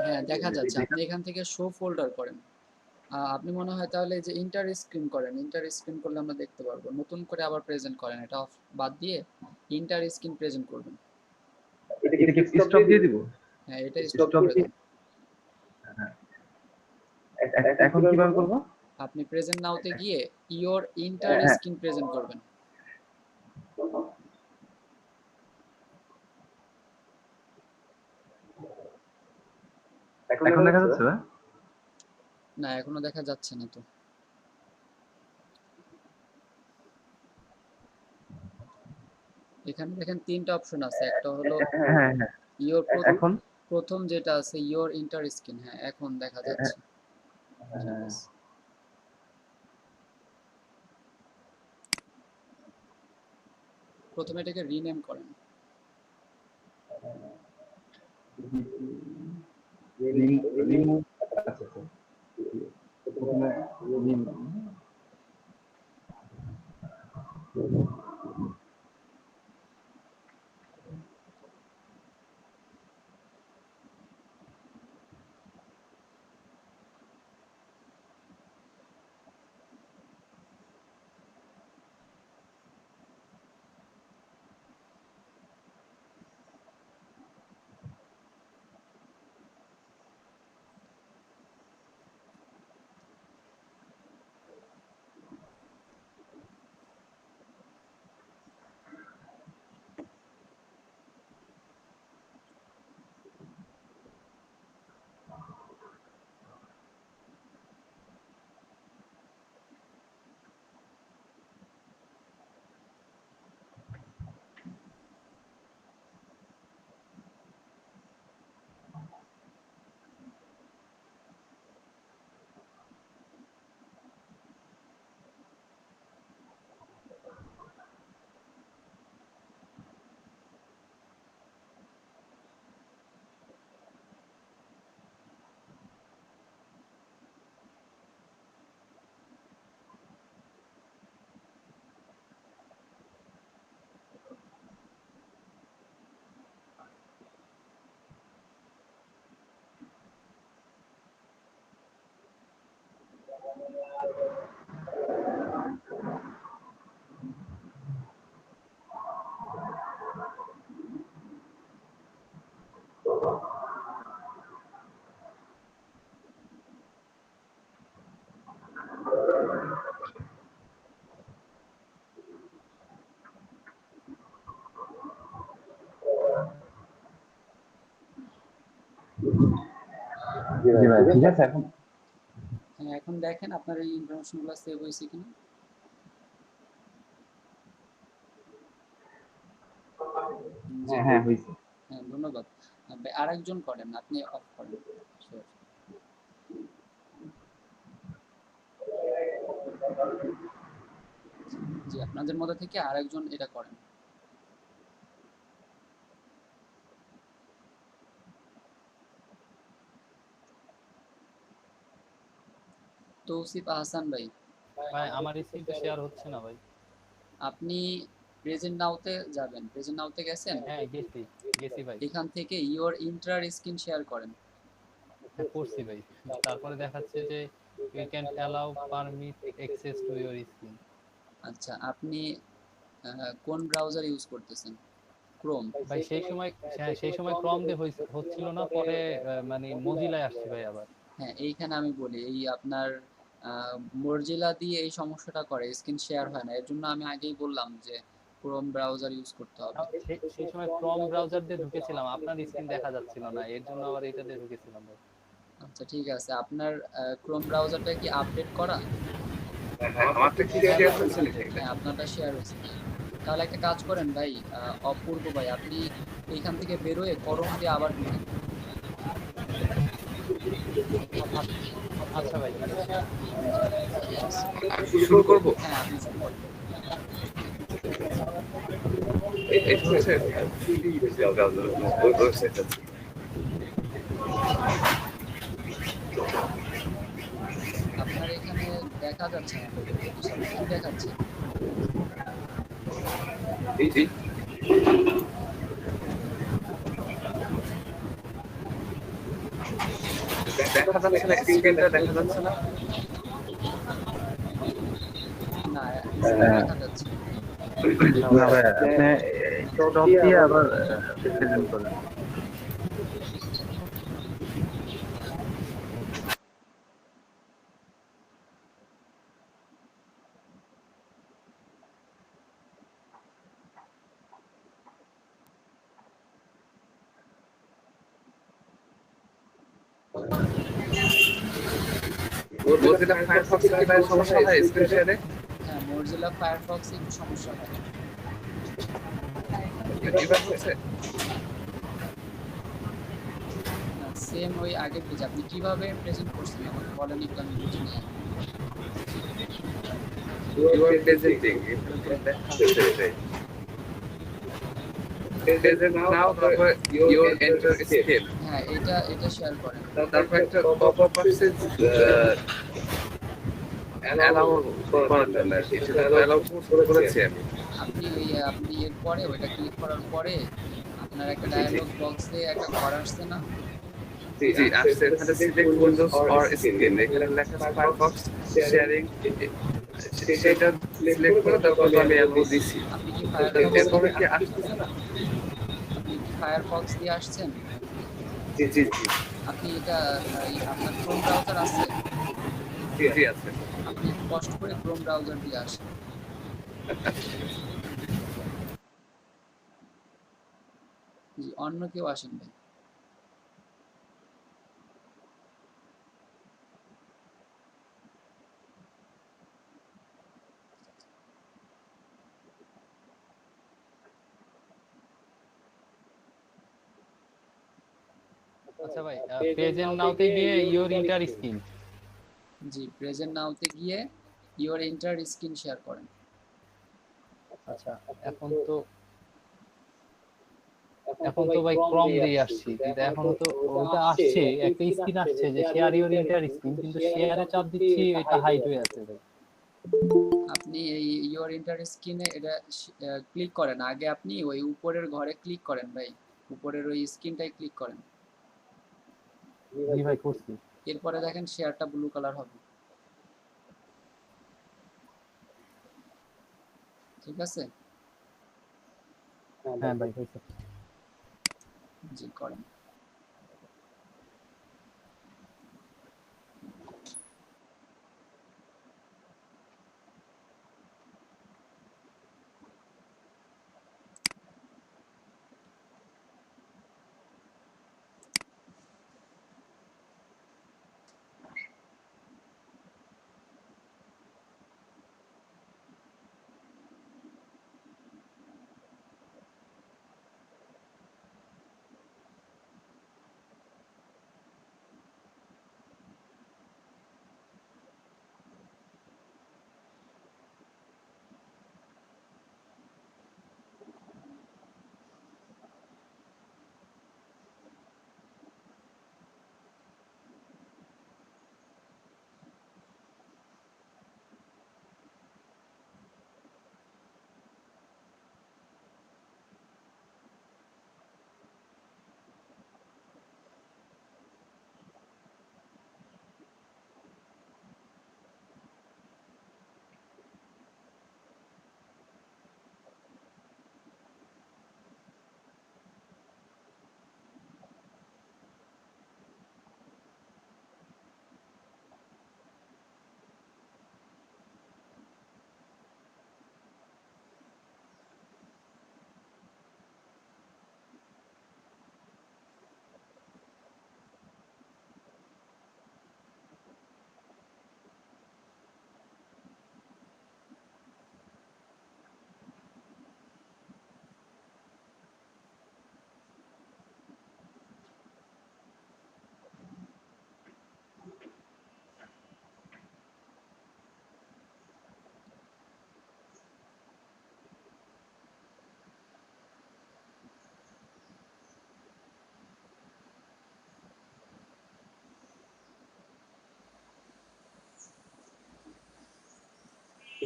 হ্যাঁ দেখা যাচ্ছে। আপনি এখান থেকে শো ফোল্ডার করেন। আপনি মনে হয় তাহলে যে ইন্টার স্ক্রিন করেন, ইন্টার স্ক্রিন করলে আমরা দেখতে পারবো। নতুন করে আবার প্রেজেন্ট করেন, এটা অফ বাদ দিয়ে ইন্টার স্ক্রিন প্রেজেন্ট করবেন। এটা কি স্টপ দিয়ে দিব? হ্যাঁ এটা স্টপ করে দেন। এখন কিভাবে করব? আপনি প্রেজেন্ট নাওতে গিয়ে ইওর ইন্টার স্ক্রিন প্রেজেন্ট করবেন। এখন দেখা যাচ্ছে না? না এখনো দেখা যাচ্ছে না তো। এখানে দেখেন তিনটা অপশন আছে, একটা হলো হ্যাঁ হ্যাঁ ইওর, এখন প্রথম যেটা আছে ইওর ইন্টার স্ক্রিন। হ্যাঁ এখন দেখা যাচ্ছে। ঠিক আছে। প্রথমে এটাকে রিনেম করেন। রিমুভ আচ্ছা আচ্ছা প্রথমে রিমুভ জি ভাই ঠিক আছে এখন হ্যাঁ এখন দেখেন আপনার এই ইনফরমেশনগুলো সেভ হয়েছে কিনা। জি হ্যাঁ হইছে হ্যাঁ ধন্যবাদ। আরেকজন করেন, আপনি অফ করেন। Sure. জি আপনাদের মধ্যে থেকে আরেকজন এটা করেন। তৌসিফ আহসান ভাই, ভাই আমার স্ক্রিনটা শেয়ার হচ্ছে না ভাই। আপনি প্রেজেন্ট নাওতে যাবেন। প্রেজেন্ট নাওতে গেছেন? হ্যাঁ গেছি ভাই। এখান থেকে ইওর ইন্টার স্ক্রিন শেয়ার করেন। হ্যাঁ করছি ভাই। তারপরে দেখাচ্ছে যে you can allow permit access to your screen. আচ্ছা আপনি কোন ব্রাউজার ইউজ করতেছেন? ক্রোম? ভাই সেই সময় ক্রম দিয়ে হচ্ছিল না, পরে মানে মজিলায় আসছে ভাই আবার। হ্যাঁ এইখানে আমি বলি, এই আপনার মর্জিলা দিয়ে এই সমস্যাটা করে, স্ক্রিন শেয়ার হয় না। এর জন্য আমি আগেই বললাম যে ক্রোম ব্রাউজার ইউজ করতে হবে। সেই সময় ক্রম ব্রাউজার দিয়ে ঢুকেছিলাম, আপনার স্ক্রিন দেখা যাচ্ছিল না, এর জন্য আবার এটা দিয়ে ঢুকেছিলাম ভাই। আচ্ছা ঠিক আছে, আপনার ক্রোম ব্রাউজারটা কি আপডেট করা? হ্যাঁ, আমারটা কি শেয়ার হচ্ছে নাকি? হ্যাঁ আপনারটা শেয়ার হয়েছে। তাহলে একটা কাজ করেন ভাই, অপূর্ব ভাই, আপনি এইখান থেকে বেরোয় করম দিয়ে আবার ঢুকেন। আচ্ছা ভাই, ঠিক আছে। ঠিক আছে। শুরু করব। হ্যাঁ আপনি শুরু করেন। এটা হচ্ছে ওয়েবসাইট আছে। আপনার এখানে দেখা যাচ্ছে না সরি কি দেখাচ্ছে? জি, দেখা যাচ্ছে না, স্ক্রিনটা দেখা যাচ্ছে না। না স্ক্রিন দেখা যাচ্ছে। না ভাইয়া আপনি স্টপ দিয়ে আবার প্রেজেন্ট করেন। মোজিলা ফায়ারফক্স কি ভাই সমস্যা হয় স্ক্রিন শেয়ারে? হ্যাঁ মজিলা ফায়ারফক্সে একটু সমস্যা হয়। এবার হচ্ছে সেম ওই আগের পেজ আপনি কিভাবে প্রেজেন্ট করছেন আমাকে বলেন একটু, আমি বুঝিনি। You are presenting present now, তারপর ইউর এন্টার স্কেল, হ্যাঁ এটা শেয়ার করেন। তারপর একটা পপআপ আসছে অ্যালাউ করার জন্য আর কি, সেটা অ্যালাউ করেছি আমি। আপনি এরপরে ওইটা ক্লিক করার পরে আপনার একটা ডায়ালগ বক্সে একটা ঘর আসছে না? জি আসছে, এখানে সিলেক্ট উইন্ডোজ অর স্ক্রিন, এখানে লেখা আছে ফায়ারফক্স শেয়ারিং, সেটা সিলেক্ট করে তারপর আমি অ্যালাউ দিছি। আপনি কি এরপরে কি আসতেছে না? ফায়ারফক্স দিয়ে আসছেন? জি আপনি এটা আপনার ক্রোম ব্রাউজার আছে? জি আছে। আপনি একটু কষ্ট করে ক্রোম ব্রাউজার দিয়ে আসেন। জি অন্য কেউ আসেন ভাই। আচ্ছা ভাই, প্রেজেন্ট নাওতে গিয়ে ইওর ইন্টার স্ক্রিন। জি প্রেজেন্ট নাওতে গিয়ে ইওর এন্টার স্ক্রিন শেয়ার করেন। আচ্ছা, এখন তো ভাই ক্রম দিয়ে আসছি, কিন্তু এখনো তো ওটা আসছে, একটা স্ক্রিন আসছে যে শেয়ার ইওর ইন্টার স্ক্রিন, কিন্তু শেয়ারে চাপ দিচ্ছি এটা হাইড হয়ে আছে ভাই। আপনি এই ইওর এন্টার স্ক্রিনে এটা ক্লিক করেন, আগে আপনি ওই উপরের ঘরে ক্লিক করেন ভাই, উপরের ওই স্ক্রিনটাই ক্লিক করেন। জি ভাই করছি। এরপরে দেখেন শেয়ারটা ব্লু কালার হবে। ঠিক আছে? হ্যাঁ ভাই হয়েছে। জি করেন।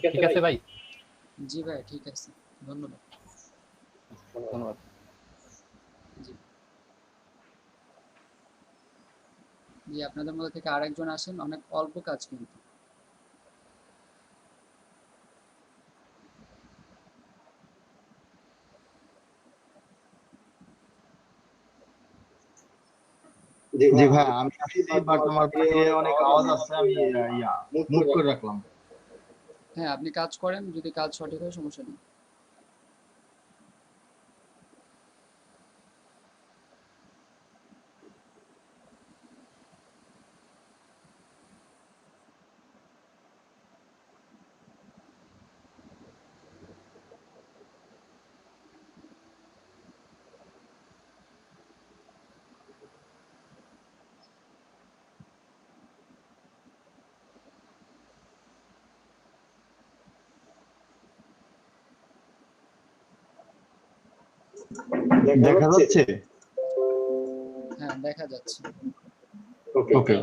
ঠিক আছে ভাই, জি ভাই, ঠিক আছে, ধন্যবাদ। ধন্যবাদ। জি জি, আপনাদের মধ্যে থেকে আরেকজন আসেন, অনেক অল্প কাজ কিন্তু। জি ভাই, আমি আসছি বাট আমার বাইরে অনেক আওয়াজ আসছে, আমি মুট করে রাখলাম। হ্যাঁ, আপনি কাজ করেন, যদি কাজ সঠিক হয় সমস্যা নেই। দেখা যাচ্ছে? হ্যাঁ, দেখা যাচ্ছে। ওকে।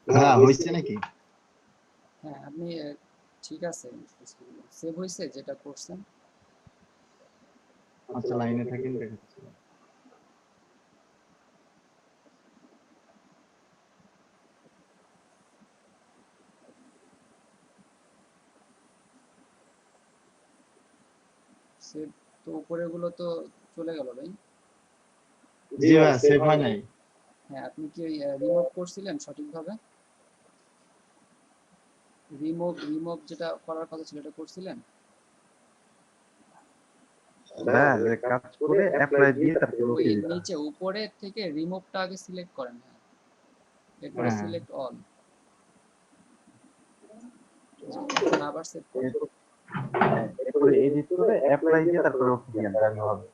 হ্যাঁ, হয়েছে নাকি? হ্যাঁ, আপনি ঠিক আছে, সেভ হয়েছে যেটা করছেন। আচ্ছা, লাইনে থাকেন, দেখাচ্ছি। সেভ তো উপরেগুলো তো চলে গেল ভাই। জি ভাই, সেভ হয় নাই। হ্যাঁ, আপনি কি রিমুভ করছিলেন সঠিকভাবে? রিমুভ যেটা করার কথা ছিল এটা করছিলেন? হ্যাঁ, যে কাজ করে অ্যাপ্লাই দিয়ে তারপর ওই ওকে দিতে। নিচে উপরে থেকে রিমুভটা আগে সিলেক্ট করেন, হ্যাঁ, এরপরে হ্যাঁ, সিলেক্ট অল। এখন আবার সেভ করেন। এরপরে এডিট করে অ্যাপ্লাই দিয়ে তারপর ওকে দিবেন, তাহলে হবে।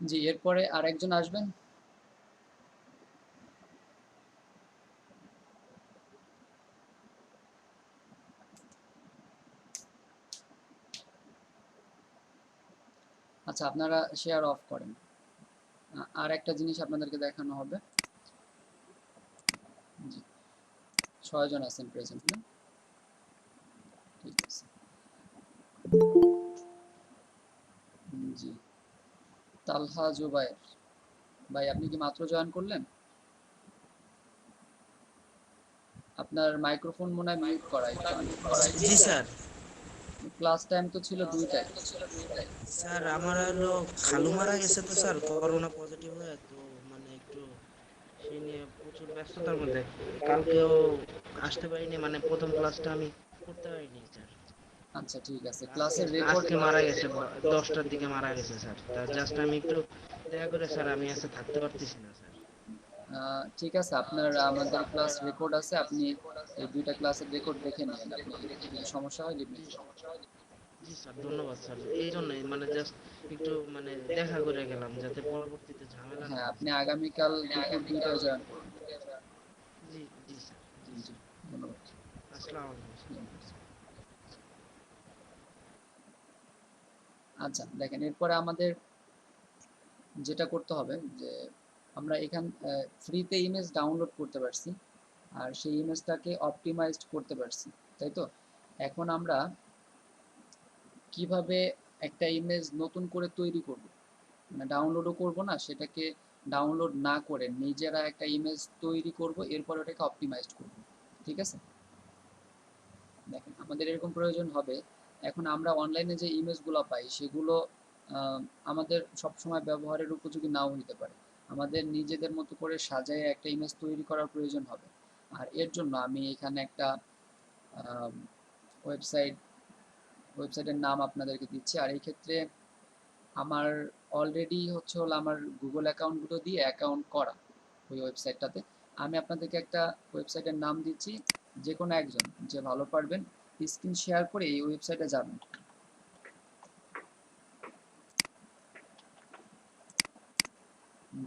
জি, এরপরে আরেকজন আসবেন। আচ্ছা, আপনারা শেয়ার অফ করেন। আর একটা জিনিস আপনাদেরকে দেখানো হবে। জি, 6 জন আছেন প্রেজেন্ট না? ঠিক আছে। জি, তালহা জুবায়ের ভাই, আপনি কি মাত্র জয়েন করলেন? আপনার মাইক্রোফোন মনে হয় মিউট করা, একটু আনমিউট করা। জি স্যার। ক্লাস টাইম তো ছিল 2টায়। স্যার আমার হলো খালু মারা গেছে তো স্যার, করোনা পজিটিভ হয়ে, তো মানে একটু সেই নিয়ে প্রচুর ব্যস্ততার মধ্যে কালকেও আসতে পারিনি, মানে প্রথম ক্লাসটা আমি করতে পারিনি স্যার। আচ্ছা, ঠিক আছে। ক্লাসের রেকর্ড আজকে মারা গেছে 10টার দিকে মারা গেছে স্যার, তা জাস্ট আমি একটু দেখা করে স্যার আমি আজকে থাকতে পারতেছি না স্যার। ঠিক আছে, আপনার আমাদের ক্লাস রেকর্ড আছে, আপনি এই 2টা ক্লাসের রেকর্ড দেখে নিন। আপনি যদি সমস্যা হয় লিখবেন। জি স্যার, ধন্যবাদ স্যার। এই জন্যই মানে জাস্ট একটু মানে দেখা করে গেলাম যাতে পরবর্তীতে ঝামেলা না হ্যাঁ, হয়। আপনি আগামীকাল দুপুর 2টায় জয়েন করুন। জি জি স্যার, জি জি, স্যার। ধন্যবাদ। আসসালামু আলাইকুম স্যার। আচ্ছা, দেখেন, এরপরে আমাদের যেটা করতে হবে যে আমরা এখান ফ্রিতে ইমেজ ডাউনলোড করতে পারছি, আর সেই ইমেজটাকে অপটিমাইজড করতে পারছি, তাই তো? এখন আমরা কিভাবে একটা ইমেজ নতুন করে তৈরি করব, মানে ডাউনলোডও করব না, সেটাকে ডাউনলোড না করে নিজেরা একটা ইমেজ তৈরি করব, এরপর ওটাকে অপটিমাইজড করব। ঠিক আছে? দেখেন, আমাদের এরকম প্রয়োজন হবে। এখন আমরা অনলাইনে যে ইমেজগুলো পাই সেগুলো আমাদের সবসময় ব্যবহারের উপযোগী নাও হতে পারে। আমাদের নিজেদের মতো করে সাজায় একটা ইমেজ তৈরি করার প্রয়োজন হবে। আর এর জন্য আমি এখানে একটা ওয়েবসাইট ওয়েবসাইটের নাম আপনাদেরকে দিচ্ছি। আর এই ক্ষেত্রে আমার অলরেডি হচ্ছে হলো আমার গুগল অ্যাকাউন্টগুলো দিয়ে অ্যাকাউন্ট করা ওই ওয়েবসাইটটাতে। আমি আপনাদেরকে একটা ওয়েবসাইটের নাম দিচ্ছি, যে কোনো একজন যে ভালো পারবেন স্ক্রিন শেয়ার করে এই ওয়েবসাইটে যাবেন।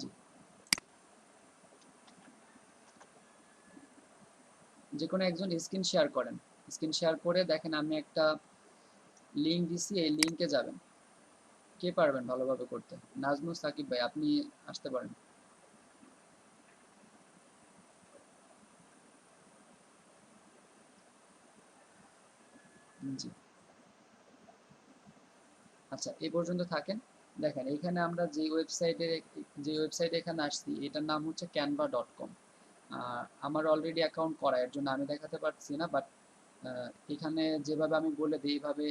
জি, যে কোনো একজন স্ক্রিন শেয়ার করেন। স্ক্রিন শেয়ার করে দেখেন আমি একটা লিঙ্ক দিছি, এই লিঙ্কে যাবেন। কে পারবেন ভালোভাবে করতে? নাজমুল সাকিব ভাই, আপনি আসতে পারেন। জি, আচ্ছা, এই পর্যন্ত থাকেন। দেখেন, এইখানে আমরা যে ওয়েবসাইটে এখানে আসছি এটার নাম হচ্ছে canva.com। আমার অলরেডি অ্যাকাউন্ট করা, এর জন্য আমি দেখাতে পারছি না, বাট এখানে যেভাবে আমি বলে দিই এইভাবে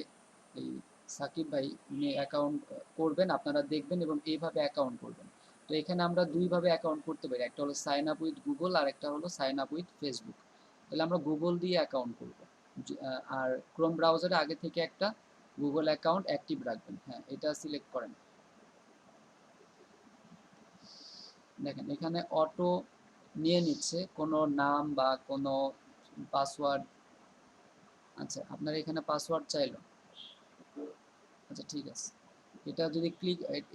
এই সাকিব ভাই উনি অ্যাকাউন্ট করবেন, আপনারা দেখবেন এবং এইভাবে অ্যাকাউন্ট করবেন। তো এখানে আমরা দুইভাবে অ্যাকাউন্ট করতে পারি, একটা হলো সাইন আপ উইথ গুগল আর একটা হলো সাইন আপ উইথ ফেসবুক। তাহলে আমরা গুগল দিয়ে অ্যাকাউন্ট করব। আর ক্রোম ব্রাউজারে আগে থেকে একটা গুগল অ্যাকাউন্ট অ্যাক্টিভ রাখবেন। হ্যাঁ, এটা সিলেক্ট করেন। দেখেন, এখানে অটো নিয়ে নিচ্ছে কোনো নাম বা কোনো পাসওয়ার্ড। আচ্ছা, আপনার এখানে পাসওয়ার্ড চাইলো। আচ্ছা, ঠিক আছে।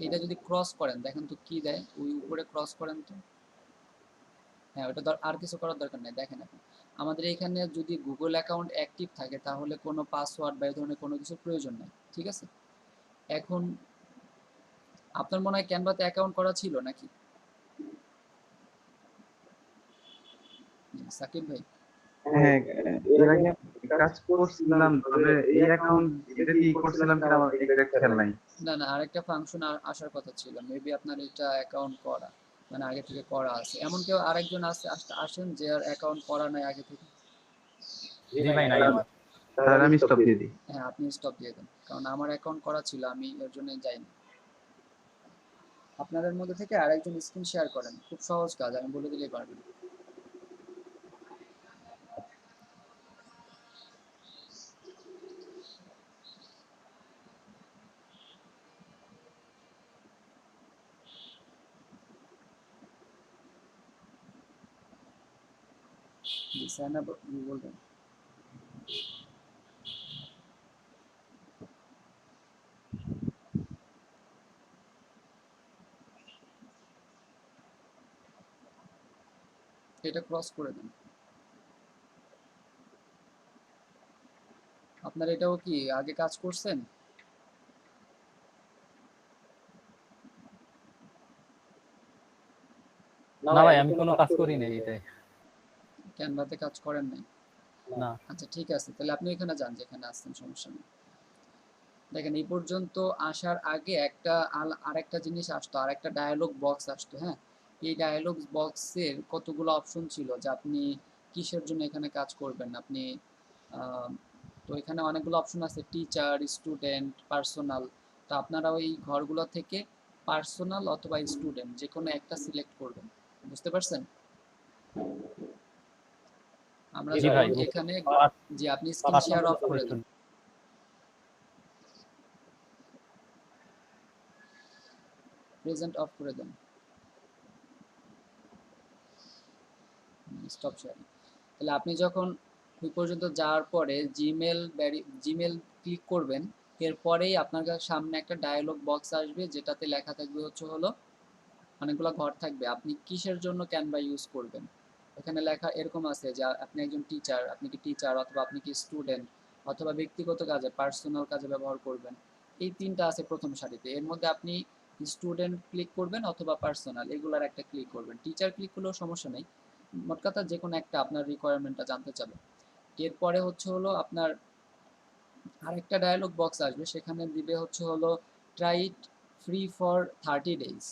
এটা যদি ক্রস করেন দেখেন তো কি দেয়, ওই উপরে ক্রস করেন তো। হ্যাঁ, ওটা আর কিছু করার দরকার নেই। দেখেন এখন আমাদের এখানে যদি গুগল অ্যাকাউন্ট অ্যাক্টিভ থাকে তাহলে কোনো পাসওয়ার্ড বা এই ধরনের কোনো কিছুর প্রয়োজন নেই, ঠিক আছে? এখন আপনার মনে হয় ক্যানভাতে অ্যাকাউন্ট করা ছিল নাকি? সাকিব ভাই, হ্যাঁ, এর আগে কাজ করছিলাম, তবে এই অ্যাকাউন্ট এটা দিয়ে করছিলাম কিনা আমার এক্সাক্ট খেয়াল নাই। না না, আরেকটা ফাংশন আসার কথা ছিল, মেবি আপনার এটা অ্যাকাউন্ট করা, মানে আগে থেকে করা আছে। এমন কেউ আরেকজন আসেন যে আর অ্যাকাউন্ট করা নাই আগে থেকে? জি ভাই, নাই আমার। তাহলে আমি স্টপ দিয়ে দিই। হ্যাঁ, আপনি স্টপ দিয়ে দেন, কারণ আমার অ্যাকাউন্ট করা ছিল, আমি এর জন্য যাইনি। আপনাদের মধ্যে থেকে আরেকজন স্ক্রিন শেয়ার করেন, খুব সহজ কাজ, আমি বলে দিলেই পারবেন। জি সাইন আপ বলবেন। এটা ক্রস করে দেন। আপনার এটাও কি আগে কাজ করছেন? না ভাই, আমি কোনো কাজ করি নাই এটাই। ক্যানভাতে কাজ করেন নাই? না। আচ্ছা ঠিক আছে, তাহলে আপনি এখানে যান যেখানে আসছেন, সমস্যা নেই। দেখেন এই পর্যন্ত আসার আগে আরেকটা জিনিস আসতো, আরেকটা ডায়ালগ বক্স আসতো, হ্যাঁ? এই ডায়ালগ বক্সের কতগুলো অপশন ছিল যে আপনি কিসের জন্য এখানে কাজ করবেন আপনি। আহ, তো এখানে অনেকগুলো অপশন আছে, টিচার, স্টুডেন্ট, পার্সোনাল। তো আপনারা ওই ঘরগুলো থেকে পার্সোনাল অথবা স্টুডেন্ট যে কোনো একটা সিলেক্ট করবেন, বুঝতে পারছেন? আমরা জি ভাই, যখন এখানে, যে আপনি স্ক্রিন শেয়ার অফ করে দেন, প্রেজেন্ট অফ করে দেন, স্টপ শেয়ারিং। তাহলে আপনি যখন ওই পর্যন্ত যাওয়ার পরে জিমেল ক্লিক করবেন, এরপরেই আপনার সামনে একটা ডায়ালগ বক্স আসবে যেটাতে লেখা থাকবে হচ্ছে হলো, অনেকগুলো ঘর থাকবে, আপনি কিসের জন্য ক্যানভা ইউজ করবেন। এখানে লেখা এরকম আছে যে আপনি একজন টিচার, আপনি কি টিচার, অথবা আপনি কি স্টুডেন্ট, অথবা ব্যক্তিগত কাজে, পার্সোনাল কাজে ব্যবহার করবেন। এই তিনটা আছে প্রথম সারিতে, এর মধ্যে আপনি স্টুডেন্ট ক্লিক করবেন অথবা পার্সোনাল, এগুলার একটা ক্লিক করবেন। টিচার ক্লিক করলেও সমস্যা নেই, মোট কথা যে কোনো একটা আপনার রিকোয়ারমেন্টটা জানতে চাবে। এরপরে হচ্ছে হলো আপনার আরেকটা ডায়ালগ বক্স আসবে, সেখানে দিবে হচ্ছে হলো try it free for 30 days,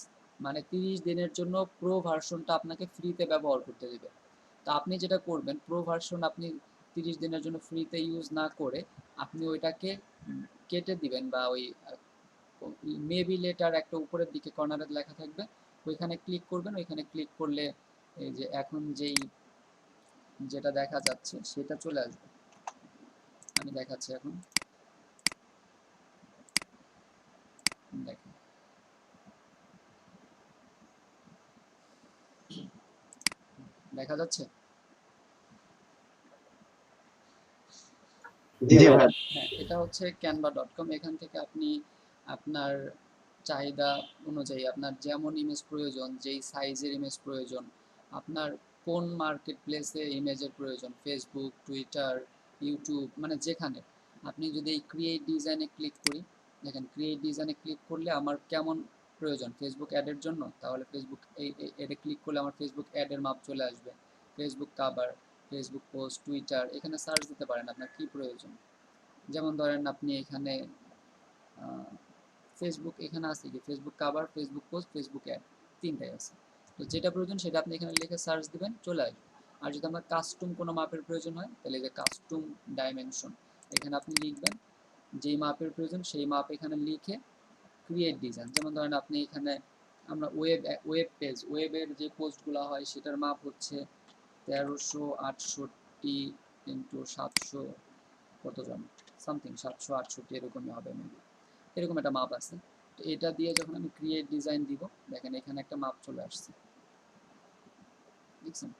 মানে 30 দিনের জন্য প্রো ভার্সনটা আপনাকে ফ্রিতে ব্যবহার করতে দেবে। তো আপনি যেটা করবেন, প্রো ভার্সন আপনি 30 দিনের জন্য ফ্রিতে ইউজ না করে আপনি ওইটাকে কেটে দিবেন, বা ওই মেবি লেটার একটা উপরের দিকে কর্নারে লেখা থাকবে, ওইখানে ক্লিক করবেন। ওইখানে ক্লিক করলে এই যে এখন যেটা দেখা যাচ্ছে সেটা চলে আসবে। আমি দেখাচ্ছি এখন, দেখেন দেখা যাচ্ছে। জি ভাই। হ্যাঁ, এটা হচ্ছে canva.com। এখান থেকে আপনি আপনার চাহিদা অনুযায়ী, আপনার যেমন ইমেজ প্রয়োজন, যেই সাইজের ইমেজ প্রয়োজন, আপনার কোন মার্কেট প্লেসে ইমেজের প্রয়োজন, ফেসবুক, টুইটার, ইউটিউব, মানে যেখানে, আপনি যদি এই ক্রিয়েট ডিজাইনে ক্লিক করি, দেখেন ক্রিয়েট ডিজাইনে ক্লিক করলে আমার কেমন প্রয়োজন, ফেসবুক অ্যাডের জন্য, তাহলে ফেসবুক এডে ক্লিক করলে আমার ফেসবুক অ্যাডের মাপ চলে আসবে। Facebook cover, Facebook post, Twitter, এখানে সার্চ দিতে পারেন আপনার কি প্রয়োজন। যেমন ধরেন আপনি এখানে ফেসবুক, এখানে আছে কি Facebook cover, Facebook post, Facebook ad, তিনটাই আছে। তো যেটা প্রয়োজন সেটা আপনি এখানে লিখে সার্চ দিবেন, চলে আসবে। আর যদি আমার কাস্টম কোনো মাপের প্রয়োজন হয়, তাহলে যে কাস্টম ডাইমেনশন, এখানে আপনি লিখবেন যেই মাপের প্রয়োজন সেই মাপ এখানে লিখে ক্রিয়েট ডিজাইন। যেমন ধরেন আপনি এখানে, আমরা ওয়েবের যে পোস্টগুলো হয় সেটার মাপ হচ্ছে 1368 ইন্টু 700 কত জন, সামথিং 768 এরকমই হবে মেবি, এরকম একটা মাপ আছে। তো এটা দিয়ে যখন আমি ক্রিয়েট ডিজাইন দিব, দেখেন এখানে একটা মাপ চলে আসছে, দেখছেন?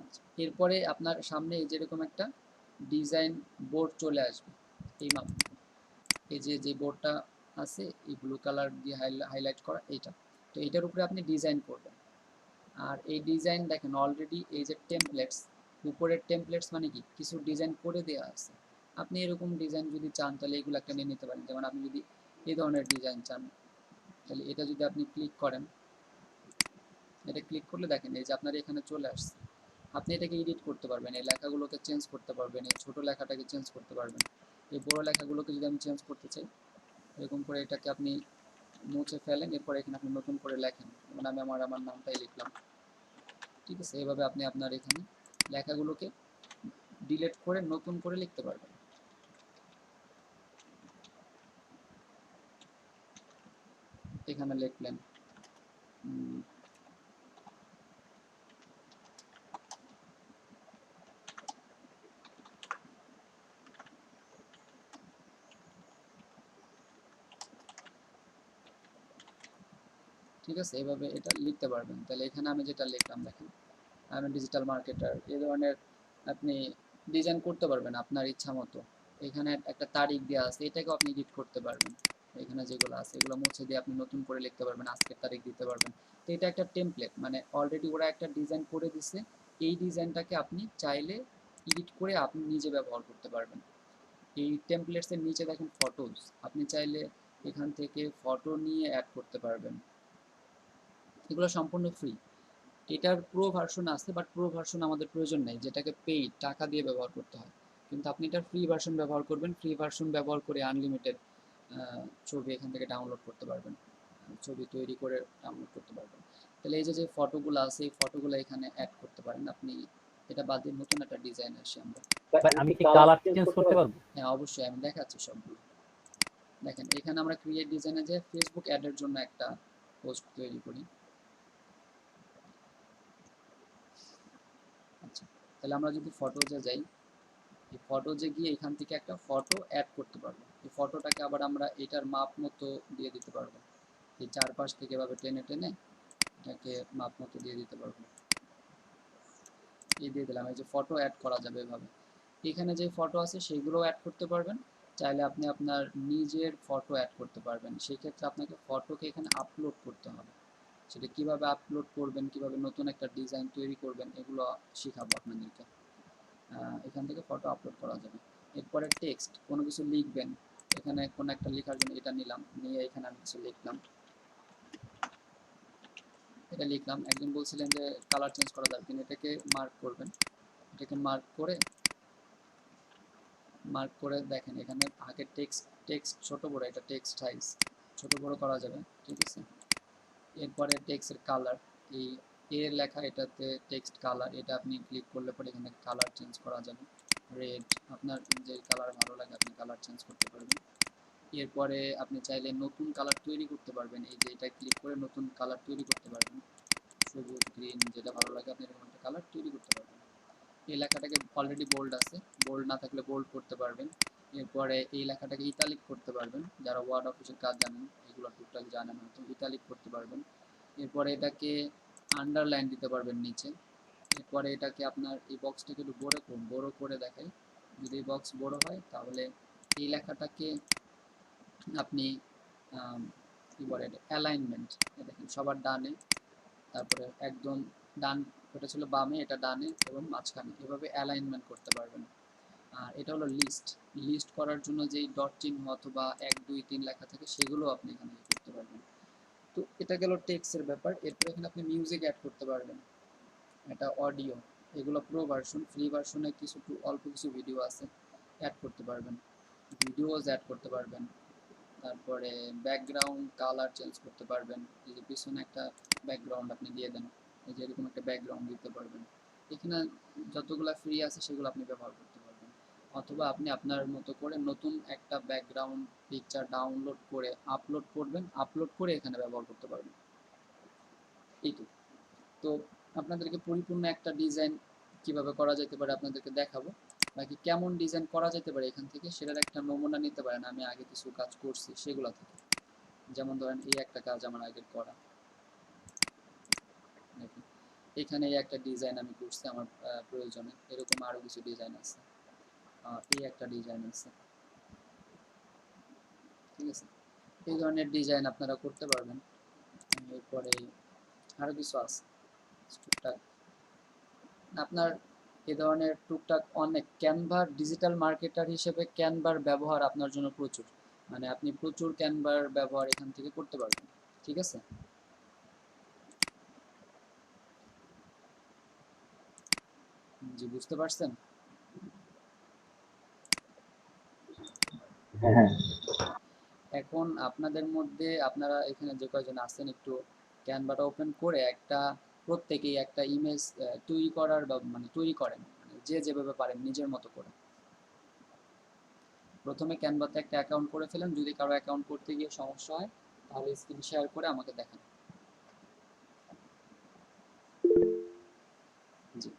আচ্ছা, এরপরে আপনার সামনে এই যেরকম একটা ডিজাইন বোর্ড চলে আসবে, এই মাপ, এই যে বোর্ডটা আছে এই ব্লু কালার দিয়ে হাইলাইট করা এইটা। তো এটার উপরে আপনি ডিজাইন করবেন, আর এই ডিজাইন দেখেন অলরেডি এই যে টেমপ্লেটস, উপরের টেমপ্লেটস মানে কি কিছু ডিজাইন করে দেওয়া আছে। আপনি এরকম ডিজাইন যদি চান তাহলে এগুলো একটা নিয়ে নিতে পারেন। যেমন আপনি যদি এই ধরনের ডিজাইন চান তাহলে এটা যদি আপনি ক্লিক করেন, এটা ক্লিক করলে দেখেন এই যে আপনার এখানে চলে আসছে। আপনি এটাকে এডিট করতে পারবেন, এই লেখাগুলোকে চেঞ্জ করতে পারবেন, এই ছোট লেখাটাকে চেঞ্জ করতে পারবেন, এই বড় লেখাগুলোকে যদি আমি চেঞ্জ করতে চাই এরকম করে এটাকে আপনি মুছে ফেলেন, এরপর এখানে আপনি নতুন করে লেখেন। যেমন আমি আমার নামটাই লিখলাম, ঠিক আছে। এইভাবে আপনি আপনার এখানে লেখাগুলোকে ডিলিট করে নতুন করে লিখতে পারবেন। এখানে লিখলেন ঠিক আছে, এইভাবে এটা লিখতে পারবেন। তাহলে এখানে আমি যেটা লিখলাম দেখেন, আমি ডিজিটাল মার্কেটার, এই ধরনের আপনি ডিজাইন করতে পারবেন আপনার ইচ্ছা মতো। এখানে একটা তারিখ দেওয়া আছে, এটাকেও আপনি এডিট করতে পারবেন। এখানে যেগুলো আছে এগুলো মুছে দিয়ে আপনি নতুন করে লিখতে পারবেন, আজকের তারিখ দিতে পারবেন। তো এটা একটা টেমপ্লেট, মানে অলরেডি ওরা একটা ডিজাইন করে দিছে, এই ডিজাইনটাকে আপনি চাইলে এডিট করে আপনি নিজে ব্যবহার করতে পারবেন। এই টেমপ্লেটসের নিচে দেখেন ফটোজ, আপনি চাইলে এখান থেকে ফটো নিয়ে অ্যাড করতে পারবেন। এগুলো সম্পূর্ণ ফ্রি। এটার প্রো ভার্সন আছে, বাট প্রো ভার্সন আমাদের প্রয়োজন নেই, যেটাকে পেইড টাকা দিয়ে ব্যবহার করতে হয়। কিন্তু আপনি এটার ফ্রি ভার্সন ব্যবহার করবেন, ফ্রি ভার্সন ব্যবহার করে আনলিমিটেড ছবি এখান থেকে ডাউনলোড করতে পারবেন, ছবি তৈরি করে ডাউনলোড করতে পারবেন। তাহলে এই যে যে ফটোগুলো আছে এই ফটোগুলো এখানে অ্যাড করতে পারেন আপনি। এটা বাদ দিয়ে নতুন একটা ডিজাইন আসে আমরা। ভাই আমি কি কালার চেঞ্জ করতে পারবো? হ্যাঁ অবশ্যই, আমি দেখাচ্ছি সবগুলো। দেখেন এখানে আমরা ক্রিয়েট ডিজাইনে যে ফেসবুক অ্যাডের জন্য একটা পোস্ট তৈরি করি। আচ্ছা, তাহলে আমরা যদি ফটোজে যাই, এই ফটোজে গিয়ে এখান থেকে একটা ফটো অ্যাড করতে পারবো। এই ফটোটাকে আবার আমরা এটার মাপ মতো দিয়ে দিতে পারবো, এই চারপাশ থেকে এভাবে টেনে টেনে এটাকে মাপ মতো দিয়ে দিতে পারবো। এই দিয়ে দিলাম, এই যে ফটো অ্যাড করা যাবে এভাবে। এখানে যে ফটো আছে সেগুলো অ্যাড করতে পারবেন, চাইলে আপনি আপনার নিজের ফটো অ্যাড করতে পারবেন। সেই ক্ষেত্রে আপনাকে ফটোকে এখানে আপলোড করতে হবে। সেটা কিভাবে আপলোড করবেন, কিভাবে নতুন একটা ডিজাইন তৈরি করবেন, এগুলো শেখাবো আপনাদেরকে। এখান থেকে ফটো আপলোড করা যাবে। এরপরে টেক্সট, কোনো কিছু লিখবেন, এখানে কোনো একটা লেখার জন্য এটা নিলাম, নিয়ে এখানে আমি কিছু লিখলাম, এটা লিখলাম। একজন বলছিলেন যে কালার চেঞ্জ করা যাবে কিনা, এটাকে মার্ক করবেন, এটাকে মার্ক করে দেখেন এখানে আগে টেক্সট ছোট বড়, এটা টেক্সট সাইজ ছোট বড় করা যাবে, ঠিক আছে। এরপরে টেক্সটের কালার, এই এর লেখা এটাতে টেক্সট কালার, এটা আপনি ক্লিক করলে পরে এখানে কালার চেঞ্জ করা যাবে, রেড, আপনার যে কালার ভালো লাগে আপনি কালার চেঞ্জ করতে পারবেন। এরপরে আপনি চাইলে নতুন কালার তৈরি করতে পারবেন, এই যে এটা ক্লিক করে নতুন কালার তৈরি করতে পারবেন, সবুজ গ্রিন যেটা ভালো লাগে আপনি এরকম একটা কালার তৈরি করতে পারবেন। এই লেখাটাকে অলরেডি বোল্ড আছে, বোল্ড না থাকলে বোল্ড করতে পারবেন। এরপরে এই লেখাটাকে ইতালিক করতে পারবেন, যারা ওয়ার্ড অফিসের কাজ জানেন এগুলো টুকটাক জানেন হয়তো, ইতালিক করতে পারবেন। এরপরে এটাকে আন্ডারলাইন দিতে পারবেন নিচে। এরপরে এটাকে আপনার এই বক্সটাকে একটু বড় করে দেখাই। যদি এই বক্স বড় হয় তাহলে এই লেখাটাকে আপনি কি বলে এটা অ্যালাইনমেন্ট, দেখেন সবার ডানে, তারপরে একদম ডান, ওটা ছিল বামে, এটা ডানে এবং মাঝখানে, এভাবে অ্যালাইনমেন্ট করতে পারবেন। আর এটা হলো লিস্ট করার জন্য যেই ডট চিহ্ন অথবা 1 2 3 লেখা থাকে সেগুলো আপনি এখানে করতে পারবেন। তো এটা গেল টেক্সটের ব্যাপার। এরপর এখানে আপনি মিউজিক অ্যাড করতে পারবেন, এটা অডিও, এগুলো প্রো ভার্সন। ফ্রি ভার্সনে কিছু অল্প কিছু ভিডিও আছে, অ্যাড করতে পারবেন, ভিডিওজ অ্যাড করতে পারবেন। তারপরে ব্যাকগ্রাউন্ড কালার চেঞ্জ করতে পারবেন, এই যে পিছনে একটা ব্যাকগ্রাউন্ড আপনি দিয়ে দেন, এই যে এরকম একটা ব্যাকগ্রাউন্ড দিতে পারবেন। এখানে যতগুলো ফ্রি আছে সেগুলো আপনি ব্যবহার করতে পারবেন, অথবা আপনি আপনার মতো করে নতুন একটা ব্যাকগ্রাউন্ড পিকচার ডাউনলোড করে আপলোড করবেন, আপলোড করে এখানে ব্যবহার করতে পারবেন। এইটুকু। তো আপনাদেরকে পরিপূর্ণ একটা ডিজাইন কিভাবে করা যেতে পারে আপনাদেরকে দেখাবো। বাকি কেমন ডিজাইন করা যেতে পারে এখান থেকে সেটার একটা নমুনা নিতে পারেন, আমি আগে কিছু কাজ করছি সেগুলো থেকে। যেমন ধরেন এই একটা কাজ আমার আগের করা, দেখুন এখানে এই একটা ডিজাইন আমি করছি আমার প্রয়োজনে, এরকম আরও কিছু ডিজাইন আছে, এই একটা ডিজাইন আছে, ঠিক আছে। এই ধরনের ডিজাইন আপনারা করতে পারবেন। এরপরে আরও কিছু আছে, টুকটাক আপনার এ ধরনের টুকটাক অনেক ক্যানভার ডিজিটাল মার্কেটার হিসেবে ক্যানভার ব্যবহার আপনার জন্য প্রচুর, মানে আপনি প্রচুর ক্যানভার ব্যবহার এখান থেকে করতে পারবেন। ঠিক আছে? জি, বুঝতে পারছেন? হ্যাঁ এখন আপনাদের মধ্যে আপনারা এখানে যে কয়জন আছেন একটু ক্যানভাটা ওপেন করে একটা প্রত্যেকেই একটা ইমেজ তৈরি করার বা মানে তৈরি করেন, মানে যে যেভাবে পারেন নিজের মতো করে। প্রথমে ক্যানভাতে একটা অ্যাকাউন্ট করে ফেলেন, যদি কারো অ্যাকাউন্ট করতে গিয়ে সমস্যা হয় তাহলে স্ক্রিন শেয়ার করে আমাকে দেখান। জি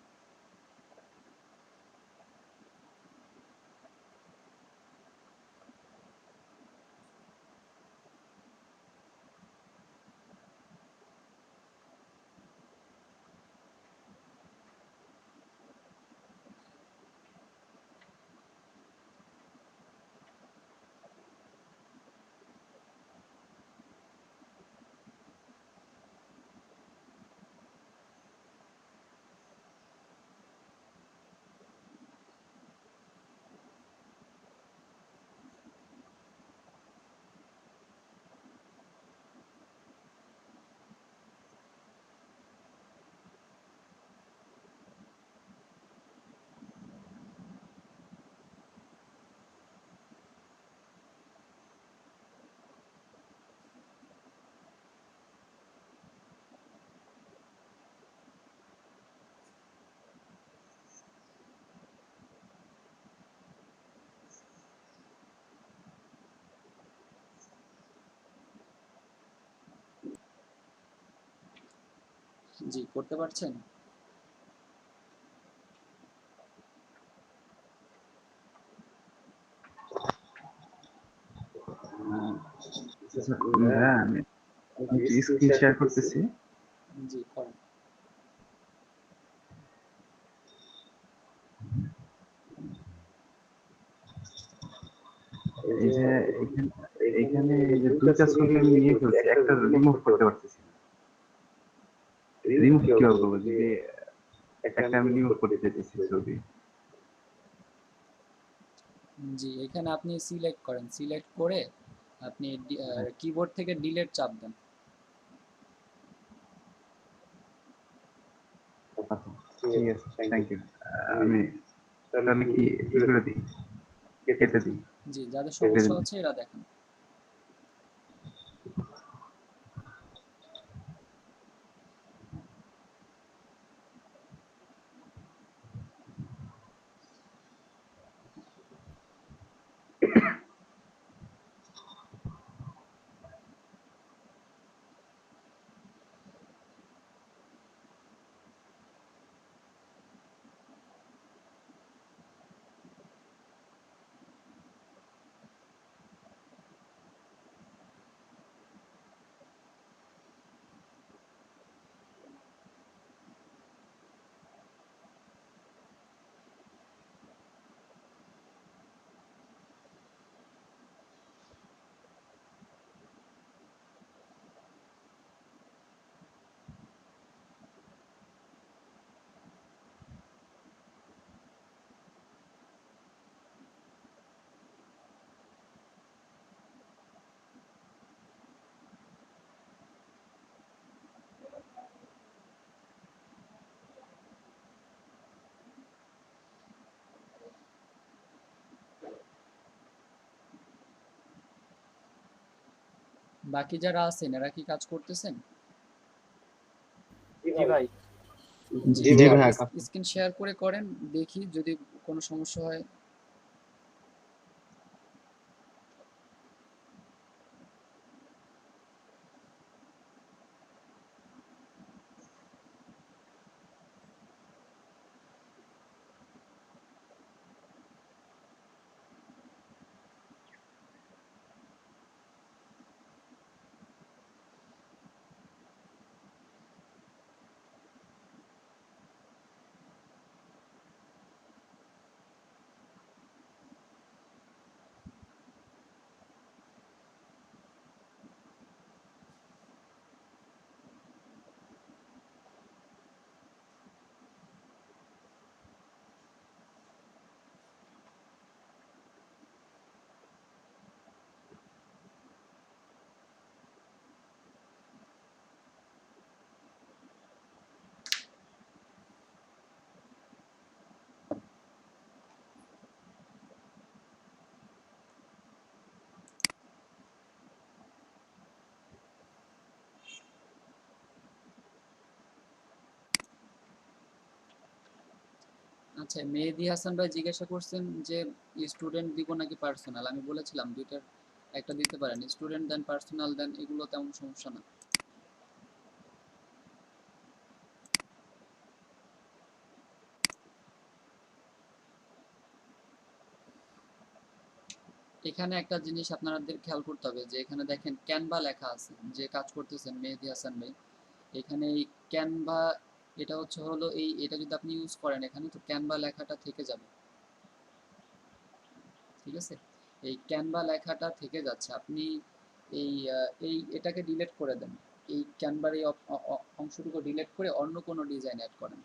জি করতে পারছেন? ভাইয়া আমি স্ক্রিন শেয়ার করতেছি। জি করেন। এই যে এখানে এই যে দুইটা ছবি আমি নিয়ে ফেলছি, একটা রিমুভ করতে পারতেছি না। রিমুভ কিভাবে করবো যদি একটা আমি রিমুভ করতে চাইতেছি ছবি? জি এখানে আপনি সিলেক্ট করেন, সিলেক্ট করে আপনি কিবোর্ড থেকে ডিলেট চাপ দেন। আচ্ছা, ঠিক আছে, থ্যাংক ইউ। আমি তাহলে কি ই করে দিই, কেটে দিই? জি যাদের কেটে সমস্যা দিই। হচ্ছে এরা দেখেন। বাকি যারা আছেন এরা কি কাজ করতেছেন? জি ভাই। জি জি একটু ভাইয়া। স্ক্রিন শেয়ার করে করেন, দেখি যদি কোনো সমস্যা হয়। আচ্ছা, মেহেদী হাসান ভাই জিজ্ঞাসা করছেন যে স্টুডেন্ট দিব নাকি পার্সোনাল। আমি বলেছিলাম দুইটার একটা দিতে পারেন, স্টুডেন্ট দেন পার্সোনাল দেন, এগুলো তেমন সমস্যা না। এখানে একটা জিনিস আপনাদের খেয়াল করতে হবে যে এখানে দেখেন ক্যানভা লেখা আছে, যে কাজ করতেছেন মেহেদী হাসান ভাই, এখানে এই ক্যানভা, এটা হচ্ছে হলো এই, এটা যদি আপনি ইউজ করেন এখানে তো ক্যানভা লেখাটা থেকে যাবে, ঠিক আছে? এই ক্যানভা লেখাটা থেকে যাচ্ছে, আপনি এই এটাকে ডিলিট করে দেন, এই ক্যানভার এই অংশটুকু ডিলিট করে অন্য কোনো ডিজাইন অ্যাড করেন।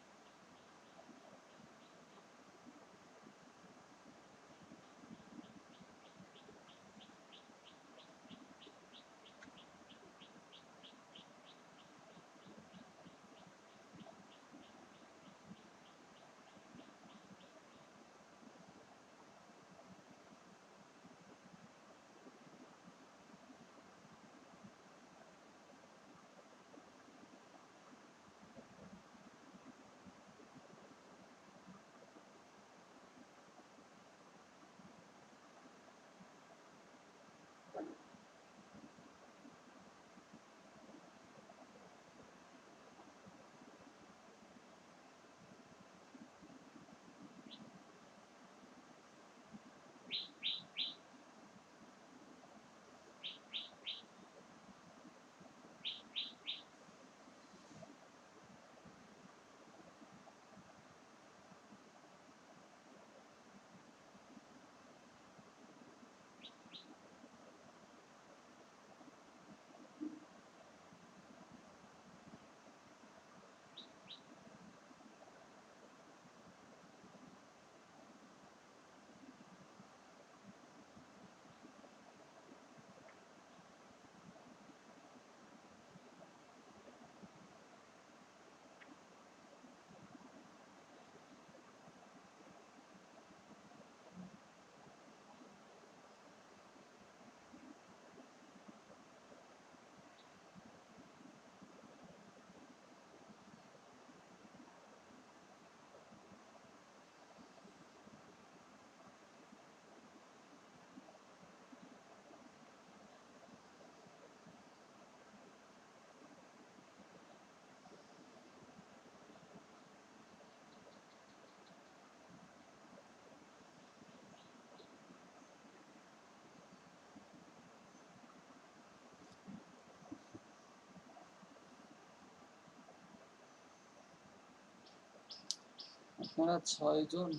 আপনারা 6 জন,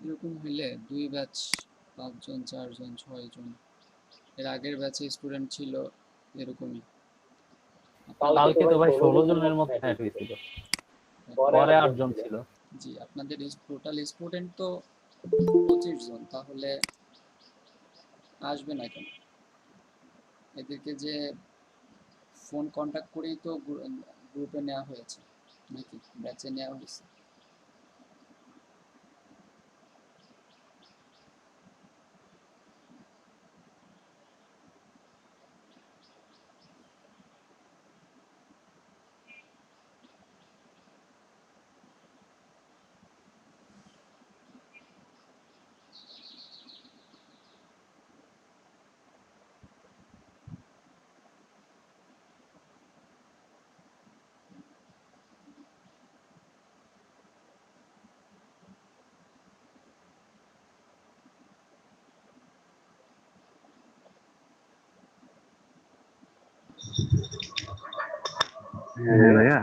এরকম হইলে 2 ব্যাচ, 5 জন, 4 জন, 6 জন, এর আগের ব্যাচে স্টুডেন্ট ছিল এরকমই। কালকে তো ভাই 16 জনের মতো অ্যাড হয়েছিল, পরে 8 জন ছিল। জি, আপনাদের টোটাল স্টুডেন্ট তো 25 জন, তাহলে আসবে না কেন? এদেরকে যে ফোন কন্ট্যাক্ট করেই তো গ্রুপে নেওয়া হয়েছে, নাকি ব্যাচে নেওয়া হয়েছে? হ্যাঁ ভাইয়া,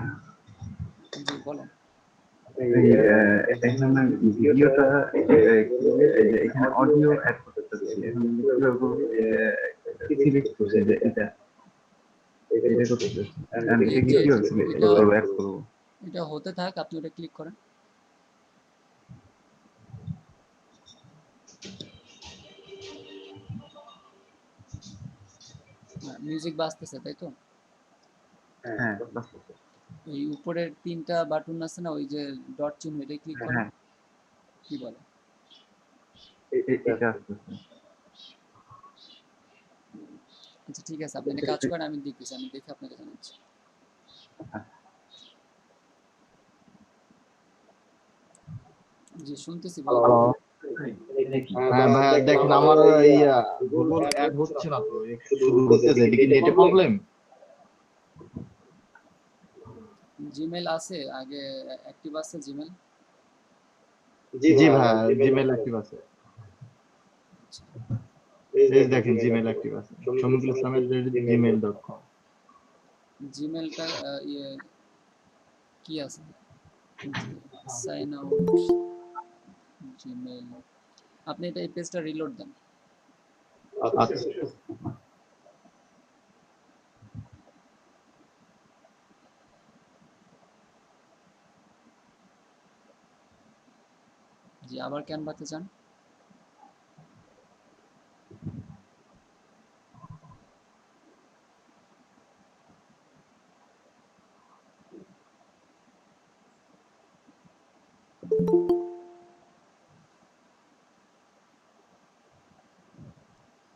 জি বলেন। এখানে ভিডিওটা এখানে অডিও অ্যাড করতে চাচ্ছি, এখন কিভাবে সিলেক্ট করছে যে এটা এটা করতে চাচ্ছি, আমি এটা কি কিভাবে সিলেক্ট করবো, অ্যাড করবো? এটা হতে থাক, আপনি ওটা ক্লিক করেন। মিউজিক বাজতেছে তাই তো? হ্যাঁ বাস। ওই উপরের 3টা বাটন আছে না, ওই যে ডট চিহ্ন, এটা ক্লিক করেন। হ্যাঁ কি বলে? এটা আসতেছে। আচ্ছা ঠিক আছে, আপনি এটা কাজ করেন, আমি দেখতেছি, আমি দেখে আপনাকে জানাচ্ছি। জি শুনতেছি, হ্যালো। বলুন। হ্যাঁ ভাইয়া দেখেন আমার ইয়া গুগল অ্যাড হচ্ছে না তো, একটু ঘুরতেছে, এটা কি নেটে প্রবলেম? জিমেল আছে আগে, অ্যাক্টিভ আছে জিমেল? জি ভাইয়া জিমেল অ্যাক্টিভ আছে, এই দেখেন জিমেল অ্যাক্টিভ আছে, শমীকুল ইসলামের gmail.com। জিমেলটা ইয়ে কি আছে? Sign out Gmail. আপনি এটা এই পেজটা রিলোড দেন। আচ্ছা জি, আবার ক্যানভাতে যান।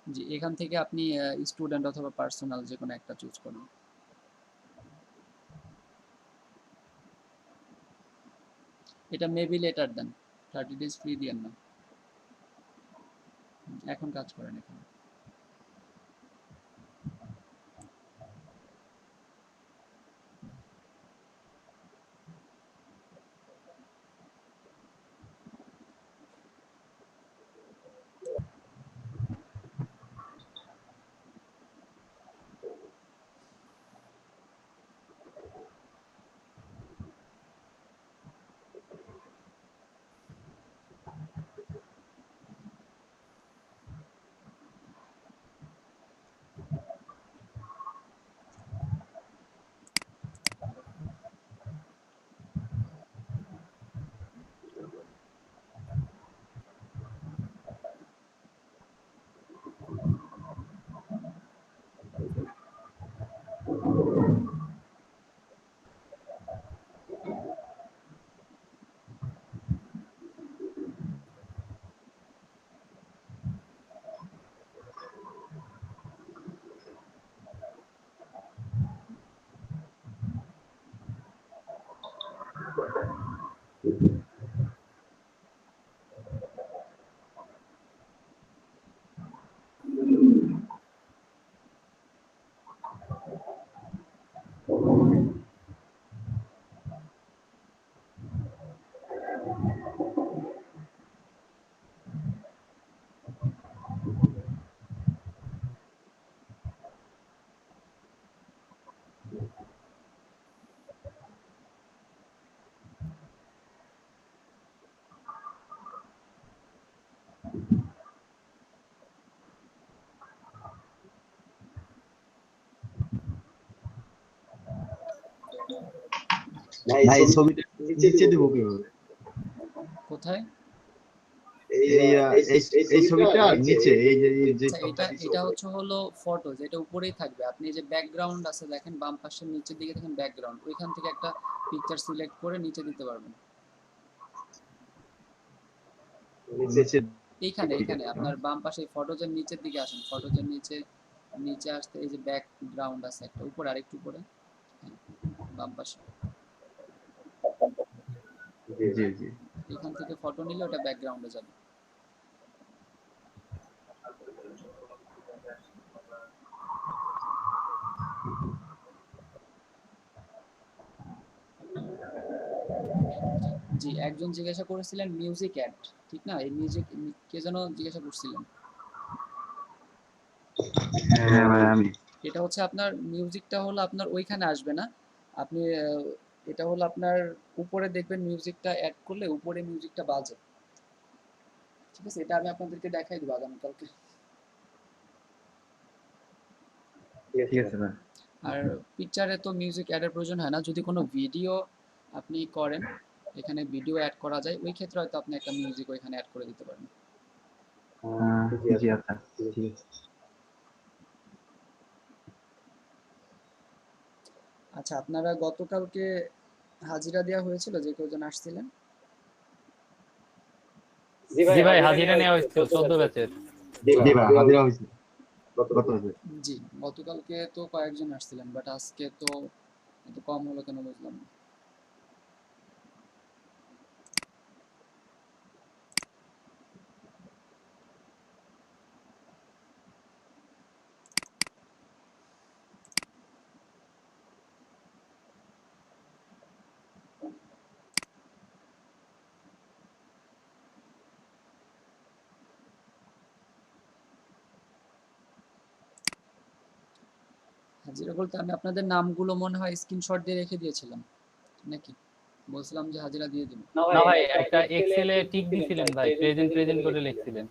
জি, এখান থেকে আপনি স্টুডেন্ট অথবা পার্সোনাল যে কোনো একটা চুজ করুন। এটা মেবি লেটার দেন, 30 ডেজ ফ্রি দিয়েন না। এখন কাজ করেন এখানে। ভাই ছবিটা নিচে দিব কিভাবে? কোথায়? এই ছবিটা নিচে, এই যে আচ্ছা, এটা হচ্ছে হলো ফটো, যেটা উপরেই থাকবে। আপনি যে ব্যাকগ্রাউন্ড আছে দেখেন বাম পাশের নিচের দিকে দেখেন ব্যাকগ্রাউন্ড, ওইখান থেকে একটা পিকচার সিলেক্ট করে নিচে দিতে পারবেন। নিচে। এইখানে এইখানে আপনার বাম পাশে ফটোজের নিচের দিকে আসেন, ফটোজের নিচে নিচে আসতে এই যে ব্যাকগ্রাউন্ড আছে একটা, উপরে আরেকটু উপরে, হ্যাঁ, বাম পাশে। জি জি এখান থেকে ফটো নিলে ওটা ব্যাকগ্রাউন্ডে যাবে। জি, একজন জিজ্ঞাসা করেছিলেন মিউজিক অ্যাড, ঠিক না? এই মিউজিক কে যেন জিজ্ঞাসা করছিলেন। হ্যাঁ ভাই আমি। এটা হচ্ছে আপনার মিউজিকটা হলো আপনার ওইখানে আসবে না। আপনি এটা হলো আপনার উপরে দেখবেন মিউজিকটা অ্যাড করলে উপরে মিউজিকটা বাজে। ঠিক আছে, এটা আমি আপনাদেরকে দেখাই দেবো আগামীকালকে। ঠিক আছে ভাই। আর পিকচারে তো মিউজিক অ্যাডের প্রয়োজন হয় না, যদি কোনো ভিডিও আপনি করেন, এখানে ভিডিও অ্যাড করা যায়, ওই ক্ষেত্রে হয়তো আপনি একটা মিউজিক ওইখানে অ্যাড করে দিতে পারেন। জি আচ্ছা ঠিক আছে। আচ্ছা, আপনারা গতকালকে হাজিরা দেওয়া হয়েছিল, যে কয়জন আসছিলেন? জি ভাই, হাজিরা নেওয়া হয়েছিল 14 ব্যাচের। জি ভাই হাজিরা হয়েছে গত বছর। জি, গতকালকে তো কয়েকজন আসছিলেন, বাট আজকে তো এত কম হলো কেন বুঝলাম না। হাজিরা বলতে আমি আপনাদের নামগুলো মনে হয় স্ক্রিনশট দিয়ে রেখে দিয়েছিলাম নাকি, বলছিলাম যে হাজিরা দিয়ে দিব। না ভাই, একটা এক্সেলে টিক দিছিলেন ভাই, প্রেজেন্ট করে লিখছিলেন।